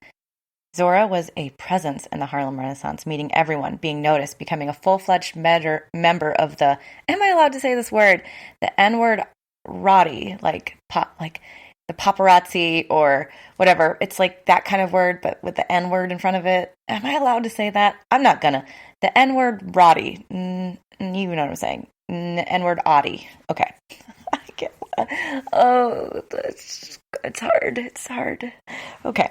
S2: Zora was a presence in the Harlem Renaissance, meeting everyone, being noticed, becoming a full-fledged member of the, am I allowed to say this word? The N-word Roddy, like the paparazzi or whatever. It's like that kind of word, but with the N-word in front of it. Am I allowed to say that? I'm not gonna. The N-word Roddy. You know what I'm saying. N-word Audie. Okay. I get. Oh, it's hard. It's hard. Okay.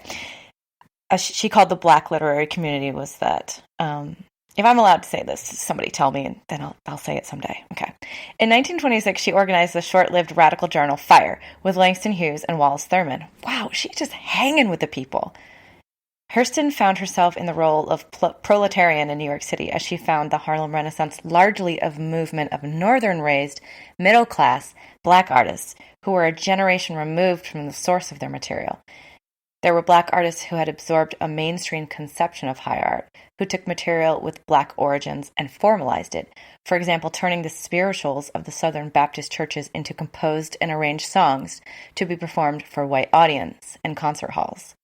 S2: She called the Black literary community was that. If I'm allowed to say this, somebody tell me, and then I'll say it someday. Okay. In 1926, she organized the short-lived radical journal Fire with Langston Hughes and Wallace Thurman. Wow, she's just hanging with the people. Hurston found herself in the role of proletarian in New York City as she found the Harlem Renaissance largely a movement of northern-raised, middle-class, black artists who were a generation removed from the source of their material. There were black artists who had absorbed a mainstream conception of high art, who took material with black origins and formalized it, for example, turning the spirituals of the Southern Baptist churches into composed and arranged songs to be performed for white audience in concert halls.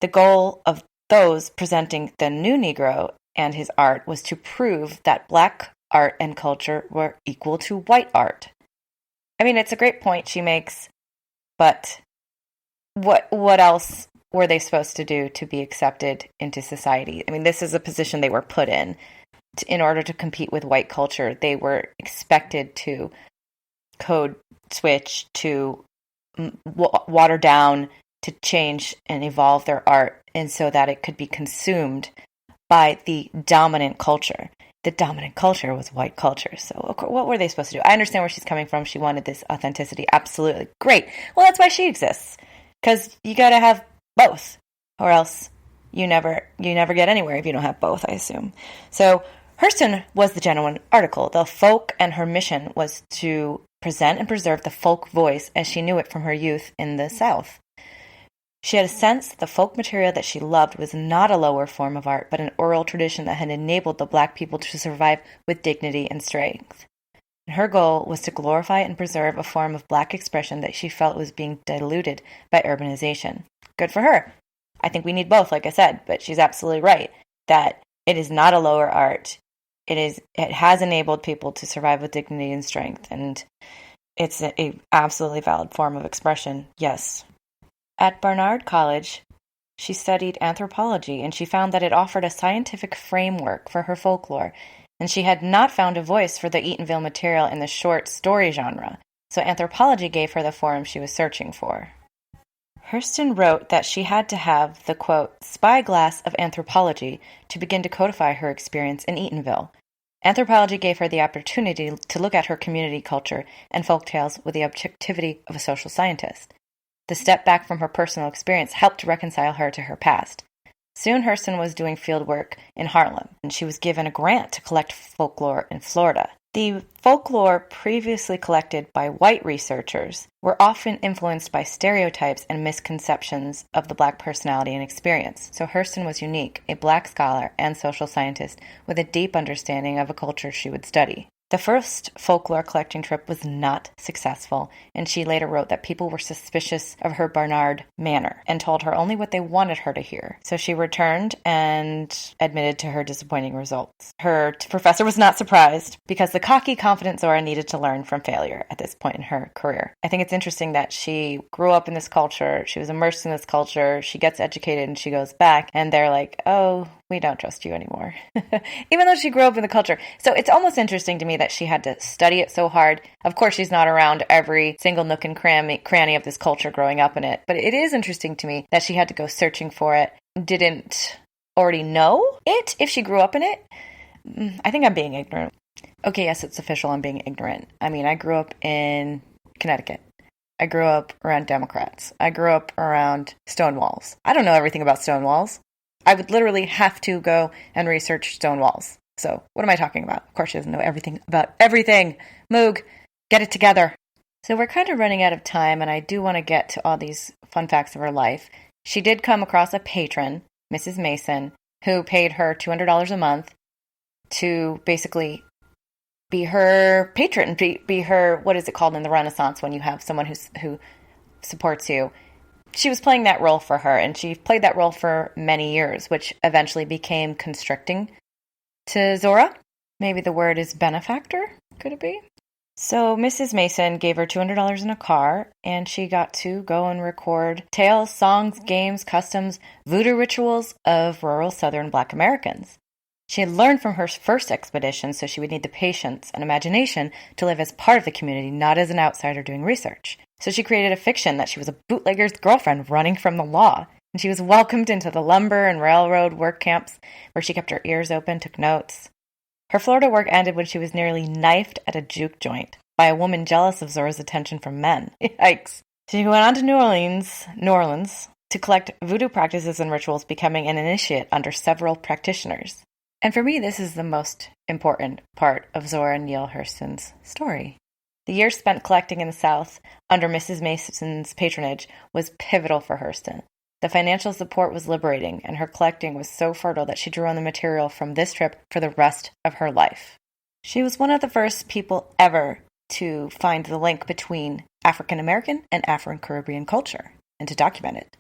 S2: The goal of those presenting the new Negro and his art was to prove that black art and culture were equal to white art. I mean, it's a great point she makes, but what else were they supposed to do to be accepted into society? I mean, this is a position they were put in order to compete with white culture. They were expected to code switch, to water down, to change and evolve their art, and so that it could be consumed by the dominant culture. The dominant culture was white culture. So what were they supposed to do? I understand where she's coming from. She wanted this authenticity. Absolutely. Great. Well, that's why she exists. Because you got to have both, or else you never get anywhere if you don't have both, I assume. So Hurston was the genuine article. The folk and her mission was to present and preserve the folk voice as she knew it from her youth in the South. She had a sense that the folk material that she loved was not a lower form of art, but an oral tradition that had enabled the black people to survive with dignity and strength. Her goal was to glorify and preserve a form of black expression that she felt was being diluted by urbanization. Good for her. I think we need both, like I said, but she's absolutely right that it is not a lower art. It has enabled people to survive with dignity and strength, and it's a absolutely valid form of expression, yes. At Barnard College, she studied anthropology, and she found that it offered a scientific framework for her folklore, and she had not found a voice for the Eatonville material in the short story genre, so anthropology gave her the forum she was searching for. Hurston wrote that she had to have the, quote, spyglass of anthropology to begin to codify her experience in Eatonville. Anthropology gave her the opportunity to look at her community culture and folktales with the objectivity of a social scientist. The step back from her personal experience helped to reconcile her to her past. Soon Hurston was doing field work in Harlem, and she was given a grant to collect folklore in Florida. The folklore previously collected by white researchers were often influenced by stereotypes and misconceptions of the black personality and experience. So Hurston was unique, a black scholar and social scientist with a deep understanding of a culture she would study. The first folklore collecting trip was not successful, and she later wrote that people were suspicious of her Barnard manner and told her only what they wanted her to hear. So she returned and admitted to her disappointing results. Her professor was not surprised because the cocky, confident Zora needed to learn from failure at this point in her career. I think it's interesting that she grew up in this culture, she was immersed in this culture, she gets educated and she goes back, and they're like, oh, we don't trust you anymore. Even though she grew up in the culture. So it's almost interesting to me that she had to study it so hard. Of course, she's not around every single nook and cranny of this culture growing up in it. But it is interesting to me that she had to go searching for it, didn't already know it if she grew up in it. I think I'm being ignorant. Okay, yes, it's official. I'm being ignorant. I mean, I grew up in Connecticut. I grew up around Democrats. I grew up around Stonewalls. I don't know everything about Stonewalls. I would literally have to go and research stone walls. So what am I talking about? Of course, she doesn't know everything about everything. Moog, Get it together. So we're kind of running out of time, and I do want to get to all these fun facts of her life. She did come across a patron, Mrs. Mason, who paid her $200 a month to basically be her patron, be her, what is it called in the Renaissance when you have someone who supports you? She was playing that role for her, and she played that role for many years, which eventually became constricting to Zora. Maybe the word is benefactor, could it be? So Mrs. Mason gave her $200 in a car, and she got to go and record tales, songs, games, customs, voodoo rituals of rural Southern Black Americans. She had learned from her first expedition, so she would need the patience and imagination to live as part of the community, not as an outsider doing research. So she created a fiction that she was a bootlegger's girlfriend running from the law, and she was welcomed into the lumber and railroad work camps where she kept her ears open, took notes. Her Florida work ended when she was nearly knifed at a juke joint by a woman jealous of Zora's attention from men. Yikes. She went on to New Orleans, to collect voodoo practices and rituals, becoming an initiate under several practitioners. And for me, this is the most important part of Zora Neale Hurston's story. The years spent collecting in the South under Mrs. Mason's patronage was pivotal for Hurston. The financial support was liberating, and her collecting was so fertile that she drew on the material from this trip for the rest of her life. She was one of the first people ever to find the link between African American and Afro Caribbean culture, and to document it.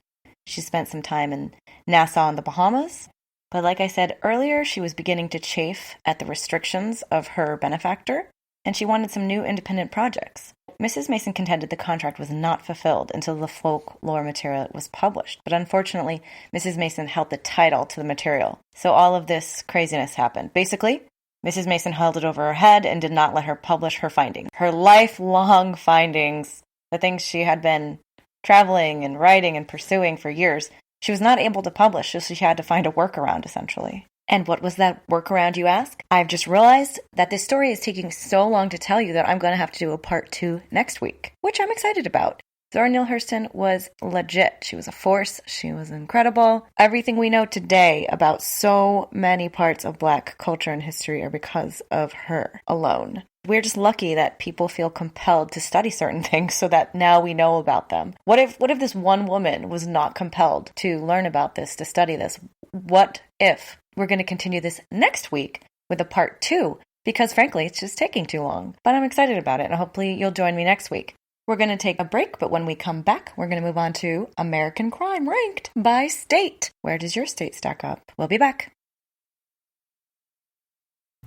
S2: She spent some time in Nassau in the Bahamas, but like I said earlier, she was beginning to chafe at the restrictions of her benefactor, and she wanted some new independent projects. Mrs. Mason contended the contract was not fulfilled until the folklore material was published, but unfortunately, Mrs. Mason held the title to the material, so all of this craziness happened. Basically, Mrs. Mason held it over her head and did not let her publish her findings. Her lifelong findings, the things she had been traveling and writing and pursuing for years, she was not able to publish, so she had to find a workaround, essentially. And what was that workaround, you ask? I've just realized that this story is taking so long to tell you that I'm going to have to do a part 2 next week, which I'm excited about. Zora Neale Hurston was legit. She was a force. She was incredible. Everything we know today about so many parts of Black culture and history are because of her alone. We're just lucky that people feel compelled to study certain things so that now we know about them. What if this one woman was not compelled to learn about this, to study this? What if we're going to continue this next week with a part 2? Because frankly, it's just taking too long. But I'm excited about it, and hopefully you'll join me next week. We're going to take a break, but when we come back, we're going to move on to American crime ranked by state. Where does your state stack up? We'll be back.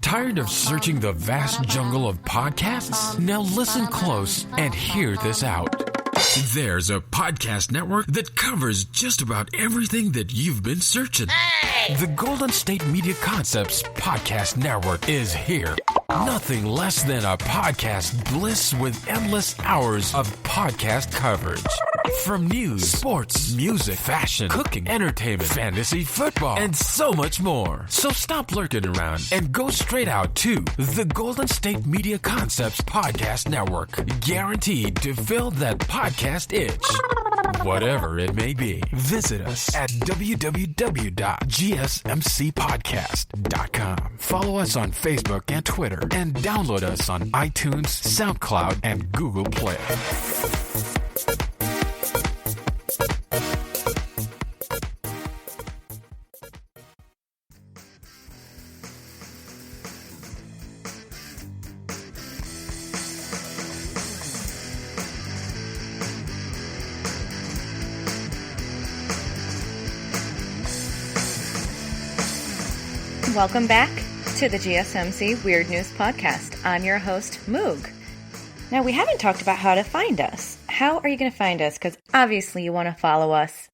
S1: Tired of searching the vast jungle of podcasts? Now listen close and hear this out. There's a podcast network that covers just about everything that you've been searching. Hey! The Golden State Media Concepts Podcast Network is here. Nothing less than a podcast bliss with endless hours of podcast coverage. From news, sports, music, fashion, cooking, entertainment, fantasy, football, and so much more. So stop lurking around and go straight out to the Golden State Media Concepts Podcast Network. Guaranteed to fill that podcast itch. Whatever it may be. Visit us at www.gsmcpodcast.com. Follow us on Facebook and Twitter, and download us on iTunes, SoundCloud, and Google Play.
S2: Welcome back to the GSMC Weird News Podcast. I'm your host, Moog. Now, we haven't talked about how to find us. How are you going to find us? Because obviously you want to follow us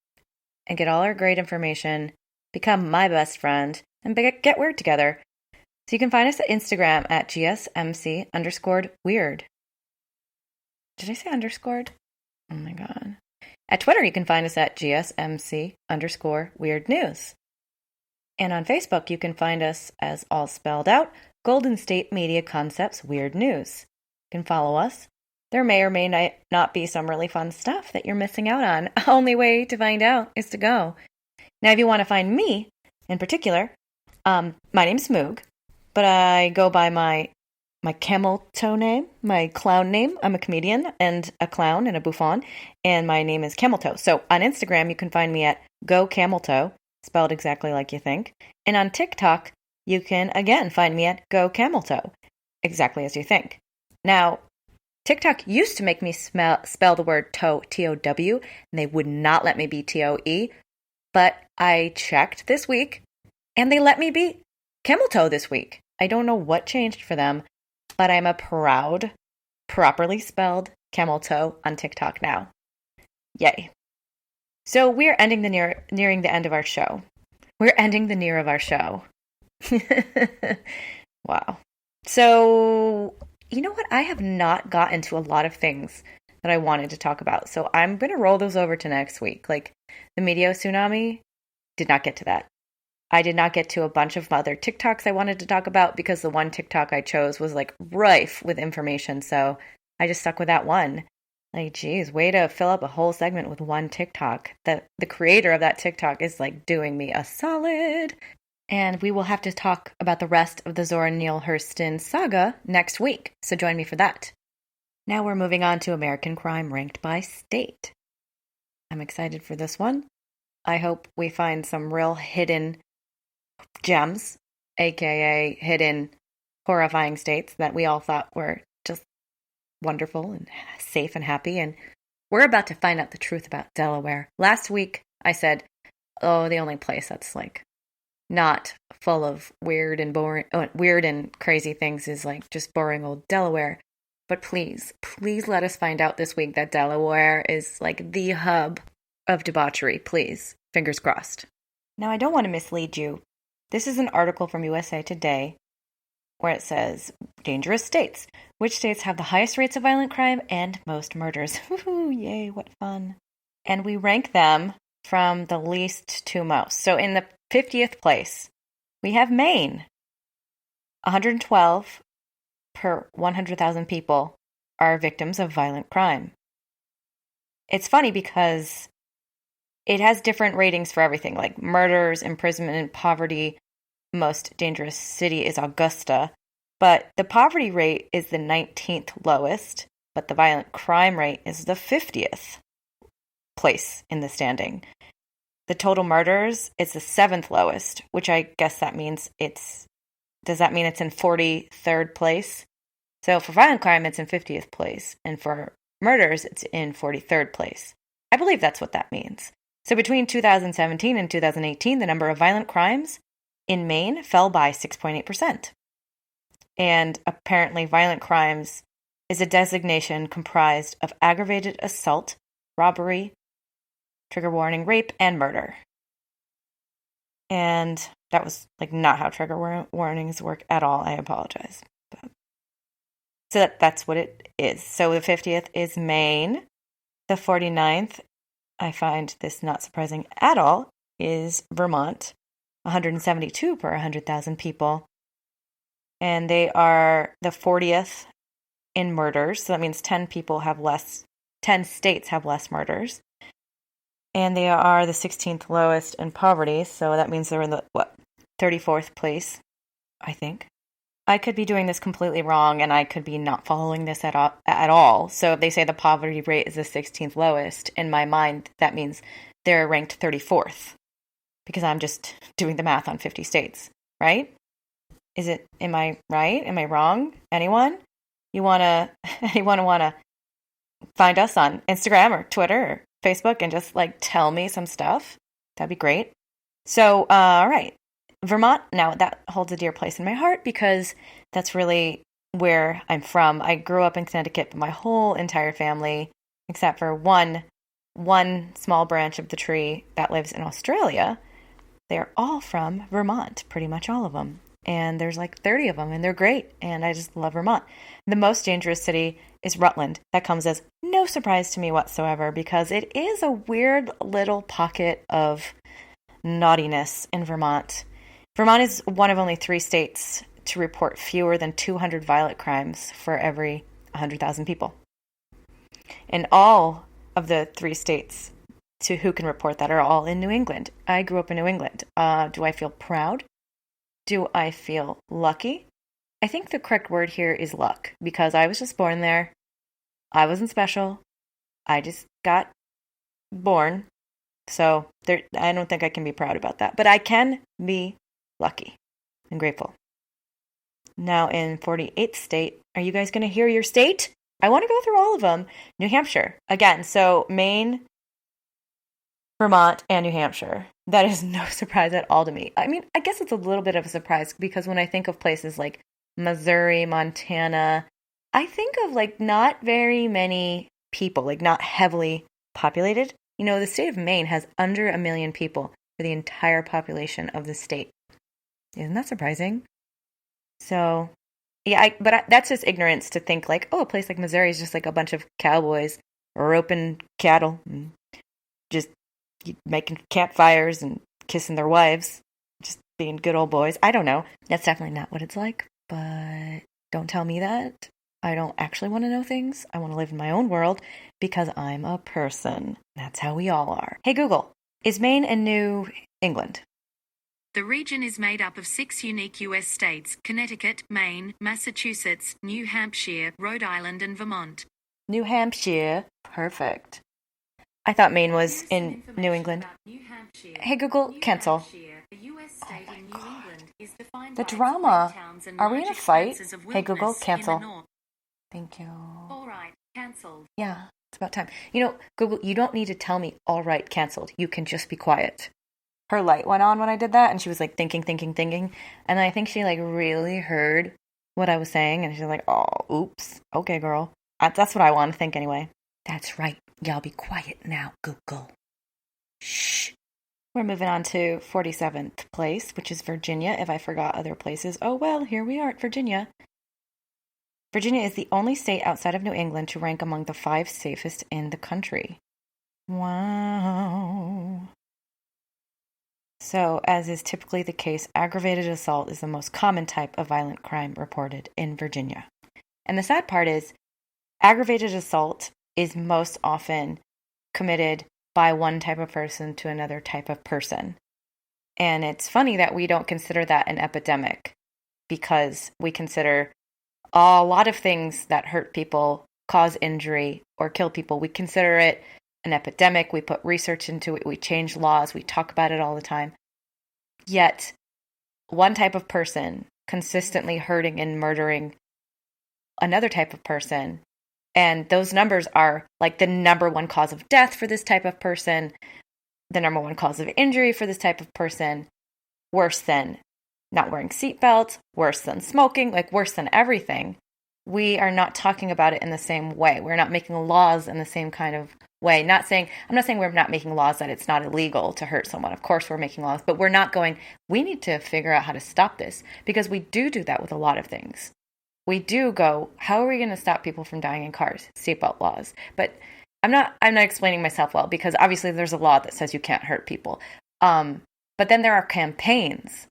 S2: and get all our great information, become my best friend, and get weird together. So you can find us at Instagram at GSMC_weird. Did I say underscored? Oh my God. At Twitter, you can find us at GSMC_weird news. And on Facebook, you can find us as all spelled out, Golden State Media Concepts Weird News. You can follow us. There may or may not be some really fun stuff that you're missing out on. Only way to find out is to go. Now, if you want to find me in particular, my name's Moog, but I go by my my camel toe name, my clown name. I'm a comedian and a clown and a bouffon, and my name is Camel Toe. So on Instagram, you can find me at Go Camel Toe, spelled exactly like you think. And on TikTok, you can, again, find me at Go Camel Toe, exactly as you think. Now, TikTok used to make me spell the word toe, T-O-W, and they would not let me be T-O-E, but I checked this week, and they let me be Camel Toe this week. I don't know what changed for them, but I'm a proud, properly spelled camel toe on TikTok now. Yay. So we're ending nearing the end of our show. We're ending the near of our show. Wow. So, you know what? I have not gotten to a lot of things that I wanted to talk about. So I'm going to roll those over to next week. Like the media tsunami, did not get to that. I did not get to a bunch of other TikToks I wanted to talk about because the one TikTok I chose was like rife with information. So I just stuck with that one. Like, geez, way to fill up a whole segment with one TikTok. The creator of that TikTok is like doing me a solid. And we will have to talk about the rest of the Zora Neale Hurston saga next week. So join me for that. Now we're moving on to American crime ranked by state. I'm excited for this one. I hope we find some real hidden gems, aka hidden horrifying states that we all thought were just wonderful and safe and happy. And we're about to find out the truth about Delaware. Last week I said, oh, the only place that's like not full of weird and crazy things is like just boring old Delaware. But please let us find out this week that Delaware is like the hub of debauchery. Please, fingers crossed. Now, I don't want to mislead you. This is an article from USA Today where it says, dangerous states. Which states have the highest rates of violent crime and most murders? Woohoo, yay, what fun. And we rank them from the least to most. So in the 50th place, we have Maine. 112 per 100,000 people are victims of violent crime. It's funny because it has different ratings for everything, like murders, imprisonment, and poverty. Most dangerous city is Augusta, but the poverty rate is the 19th lowest, but the violent crime rate is the 50th place in the standing. The total murders is the 7th lowest, which I guess that means does that mean it's in 43rd place? So for violent crime, it's in 50th place, and for murders, it's in 43rd place. I believe that's what that means. So between 2017 and 2018, the number of violent crimes in Maine fell by 6.8%. And apparently violent crimes is a designation comprised of aggravated assault, robbery, trigger warning, rape, and murder. And that was like not how trigger warnings work at all. I apologize. So that's what it is. So the 50th is Maine. The 49th, I find this not surprising at all, is Vermont. 172 per 100,000 people. And they are the 40th in murders. So that means 10 states have less murders. And they are the 16th lowest in poverty. So that means they're in the, 34th place, I think. I could be doing this completely wrong, and I could be not following this at all. So if they say the poverty rate is the 16th lowest, in my mind, that means they're ranked 34th. Because I'm just doing the math on 50 states, right? Am I right? Am I wrong? Anyone wanna find us on Instagram or Twitter or Facebook and just like tell me some stuff? That'd be great. So, all right. Vermont, now that holds a dear place in my heart because that's really where I'm from. I grew up in Connecticut, but my whole entire family, except for one small branch of the tree that lives in Australia, they're all from Vermont, pretty much all of them. And there's like 30 of them, and they're great. And I just love Vermont. The most dangerous city is Rutland. That comes as no surprise to me whatsoever because it is a weird little pocket of naughtiness in Vermont. Vermont is one of only 3 states to report fewer than 200 violent crimes for every 100,000 people. And all of the 3 states to who can report that are all in New England. I grew up in New England. Do I feel proud? Do I feel lucky? I think the correct word here is luck, because I was just born there. I wasn't special. I just got born. So I don't think I can be proud about that. But I can be lucky and grateful. Now in 48th state, are you guys going to hear your state? I want to go through all of them. New Hampshire. Again, so Maine, Vermont, and New Hampshire. That is no surprise at all to me. I mean, I guess it's a little bit of a surprise because when I think of places like Missouri, Montana, I think of like not very many people, like not heavily populated. You know, the state of Maine has under 1 million people for the entire population of the state. Isn't that surprising? So, yeah, that's just ignorance to think like, oh, a place like Missouri is just like a bunch of cowboys roping cattle and just making campfires and kissing their wives, just being good old boys. I don't know. That's definitely not what it's like, but don't tell me that. I don't actually want to know things. I want to live in my own world because I'm a person. That's how we all are. Hey, Google, is Maine in New England?
S4: The region is made up of 6 unique U.S. states: Connecticut, Maine, Massachusetts, New Hampshire, Rhode Island, and Vermont.
S2: New Hampshire. Perfect. I thought Maine was in New England. Hey, Google, cancel. Oh my God. The drama. Are we in a fight? Hey, Google, cancel. Thank you.
S4: All right, canceled.
S2: Yeah, it's about time. You know, Google, you don't need to tell me, all right, canceled. You can just be quiet. Her light went on when I did that, and she was like thinking. And I think she like really heard what I was saying, and she's like, oh, oops. Okay, girl. That's what I want to think anyway. That's right. Y'all be quiet now, Google. Shh. We're moving on to 47th place, which is Virginia. If I forgot other places, oh well, here we are at Virginia. Virginia is the only state outside of New England to rank among the 5 safest in the country. Wow. So, as is typically the case, aggravated assault is the most common type of violent crime reported in Virginia. And the sad part is, aggravated assault is most often committed by one type of person to another type of person. And it's funny that we don't consider that an epidemic, because we consider a lot of things that hurt people, cause injury, or kill people. We consider it an epidemic. We put research into it. We change laws. We talk about it all the time. Yet, one type of person consistently hurting and murdering another type of person, and those numbers are like the number one cause of death for this type of person, the number one cause of injury for this type of person, worse than not wearing seatbelts, worse than smoking, like worse than everything. We are not talking about it in the same way. We're not making laws in the same kind of way. I'm not saying we're not making laws that it's not illegal to hurt someone. Of course we're making laws, but we're not going, we need to figure out how to stop this, because we do that with a lot of things. We do go, how are we going to stop people from dying in cars? Seatbelt laws. But I'm not explaining myself well, because obviously there's a law that says you can't hurt people. But then there are campaigns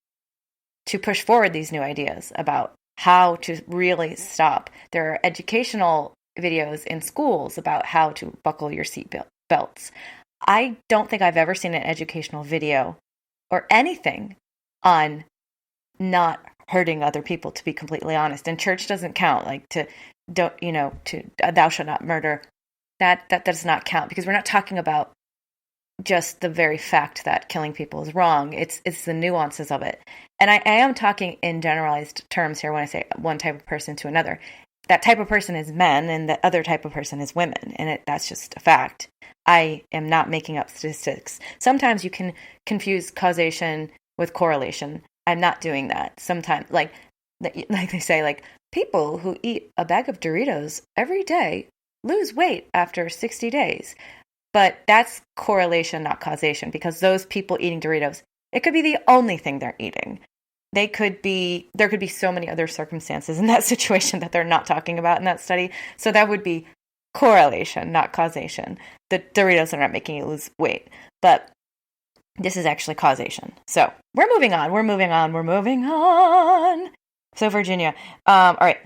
S2: to push forward these new ideas about how to really stop. There are educational videos in schools about how to buckle your seat belts. I don't think I've ever seen an educational video or anything on not hurting other people, to be completely honest. And church doesn't count, like to thou shalt not murder. That does not count, because we're not talking about just the very fact that killing people is wrong. It's the nuances of it. And I am talking in generalized terms here when I say one type of person to another. That type of person is men, and the other type of person is women. And that's just a fact. I am not making up statistics. Sometimes you can confuse causation with correlation. I'm not doing that. Sometimes, like they say, like, people who eat a bag of Doritos every day lose weight after 60 days. But that's correlation, not causation, because those people eating Doritos, it could be the only thing they're eating. There could be so many other circumstances in that situation that they're not talking about in that study. So that would be correlation, not causation. The Doritos are not making you lose weight. But this is actually causation. So we're moving on. So Virginia. All right.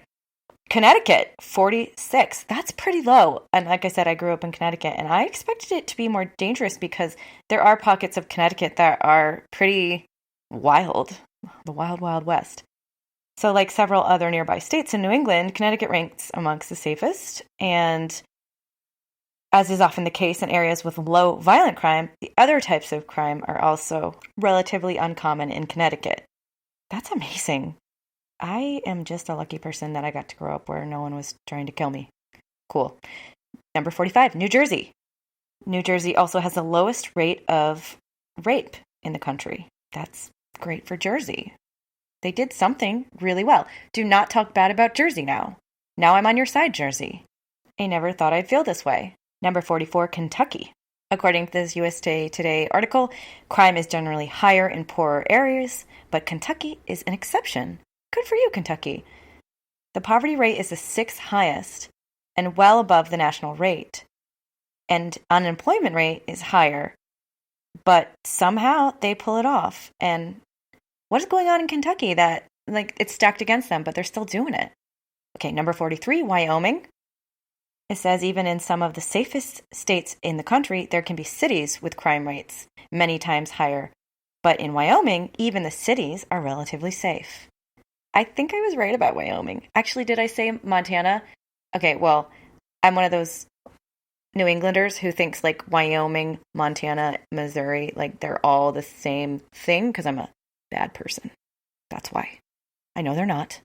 S2: Connecticut, 46. That's pretty low. And like I said, I grew up in Connecticut, and I expected it to be more dangerous, because there are pockets of Connecticut that are pretty wild. The wild, wild west. So like several other nearby states in New England, Connecticut ranks amongst the safest. And as is often the case in areas with low violent crime, the other types of crime are also relatively uncommon in Connecticut. That's amazing. I am just a lucky person that I got to grow up where no one was trying to kill me. Cool. Number 45, New Jersey. New Jersey also has the lowest rate of rape in the country. That's great for Jersey. They did something really well. Do not talk bad about Jersey now. Now I'm on your side, Jersey. I never thought I'd feel this way. Number 44, Kentucky. According to this USA Today article, crime is generally higher in poorer areas, but Kentucky is an exception. Good for you, Kentucky. The poverty rate is the 6th highest and well above the national rate. And unemployment rate is higher, but somehow they pull it off. And what is going on in Kentucky that, like, it's stacked against them, but they're still doing it? Okay, number 43, Wyoming. It says even in some of the safest states in the country, there can be cities with crime rates many times higher. But in Wyoming, even the cities are relatively safe. I think I was right about Wyoming. Actually, did I say Montana? Okay, well, I'm one of those New Englanders who thinks like Wyoming, Montana, Missouri, like they're all the same thing because I'm a bad person. That's why. I know they're not,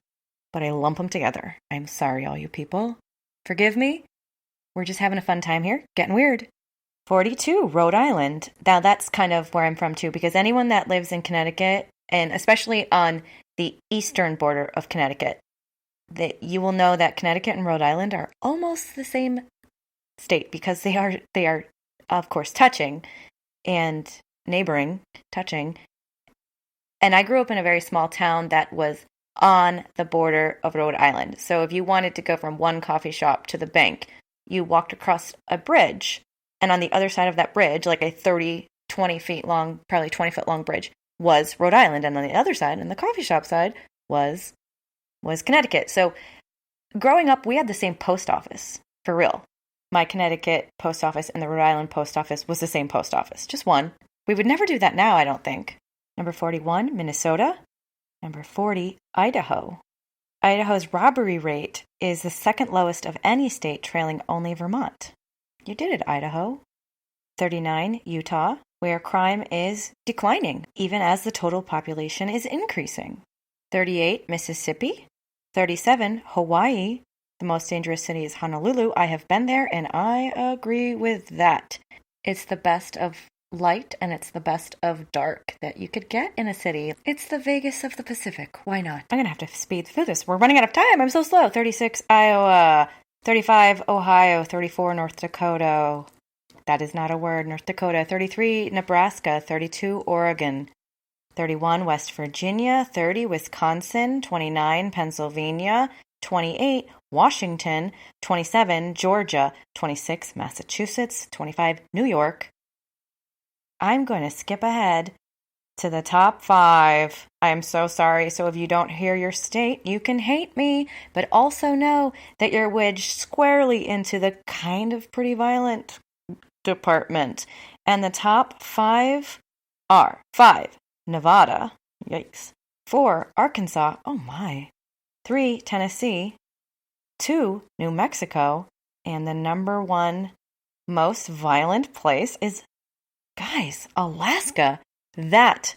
S2: but I lump them together. I'm sorry, all you people. Forgive me. We're just having a fun time here, getting weird. 42, Rhode Island. Now that's kind of where I'm from too, because anyone that lives in Connecticut, and especially on the eastern border of Connecticut, that you will know that Connecticut and Rhode Island are almost the same state because they are of course touching and neighboring, touching. And I grew up in a very small town that was on the border of Rhode Island. So if you wanted to go from one coffee shop to the bank, you walked across a bridge, and on the other side of that bridge, like a 20 feet long, probably 20-foot long bridge, was Rhode Island. And on the other side, on the coffee shop side, was Connecticut. So growing up, we had the same post office, for real. My Connecticut post office and the Rhode Island post office was the same post office, just one. We would never do that now, I don't think. Number 41, Minnesota. Number 40, Idaho. Idaho's robbery rate is the second lowest of any state, trailing only Vermont. You did it, Idaho. 39, Utah, where crime is declining, even as the total population is increasing. 38, Mississippi. 37, Hawaii. The most dangerous city is Honolulu. I have been there, and I agree with that. It's the best of light, and it's the best of dark that you could get in a city. It's the Vegas of the Pacific. Why not? I'm going to have to speed through this. We're running out of time. I'm so slow. 36, Iowa. 35, Ohio. 34, North Dakota. That is not a word. North Dakota. 33, Nebraska. 32, Oregon. 31, West Virginia. 30, Wisconsin. 29, Pennsylvania. 28, Washington. 27, Georgia. 26, Massachusetts. 25, New York. I'm going to skip ahead to the top 5. I am so sorry. So if you don't hear your state, you can hate me, but also know that you're wedged squarely into the kind of pretty violent department. And the top 5 are 5, Nevada. Yikes. 4, Arkansas. Oh my. 3, Tennessee. 2, New Mexico. And the number 1 most violent place is, guys, Alaska. That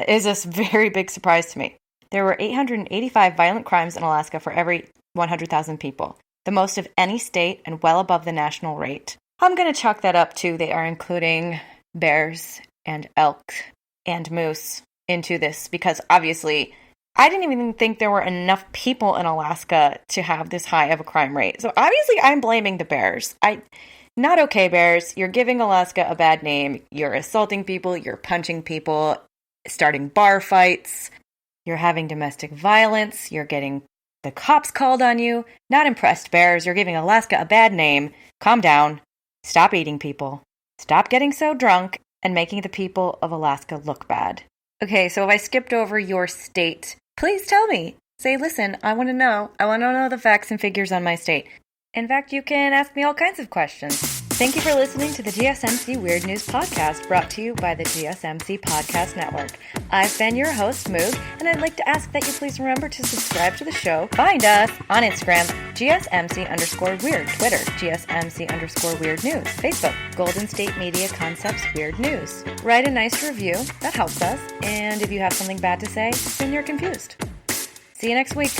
S2: is a very big surprise to me. There were 885 violent crimes in Alaska for every 100,000 people, the most of any state and well above the national rate. I'm going to chalk that up to they are including bears and elk and moose into this because obviously I didn't even think there were enough people in Alaska to have this high of a crime rate. So obviously I'm blaming the bears. Not okay, bears. You're giving Alaska a bad name. You're assaulting people. You're punching people, starting bar fights. You're having domestic violence. You're getting the cops called on you. Not impressed, bears. You're giving Alaska a bad name. Calm down. Stop eating people. Stop getting so drunk and making the people of Alaska look bad. Okay, so if I skipped over your state, please tell me. Say, listen, I want to know. I want to know the facts and figures on my state. In fact, you can ask me all kinds of questions. Thank you for listening to the GSMC Weird News Podcast, brought to you by the GSMC Podcast Network. I've been your host, Moog, and I'd like to ask that you please remember to subscribe to the show. Find us on Instagram, GSMC_Weird, Twitter, GSMC_Weird News, Facebook, Golden State Media Concepts Weird News. Write a nice review, that helps us, and if you have something bad to say, then you're confused. See you next week.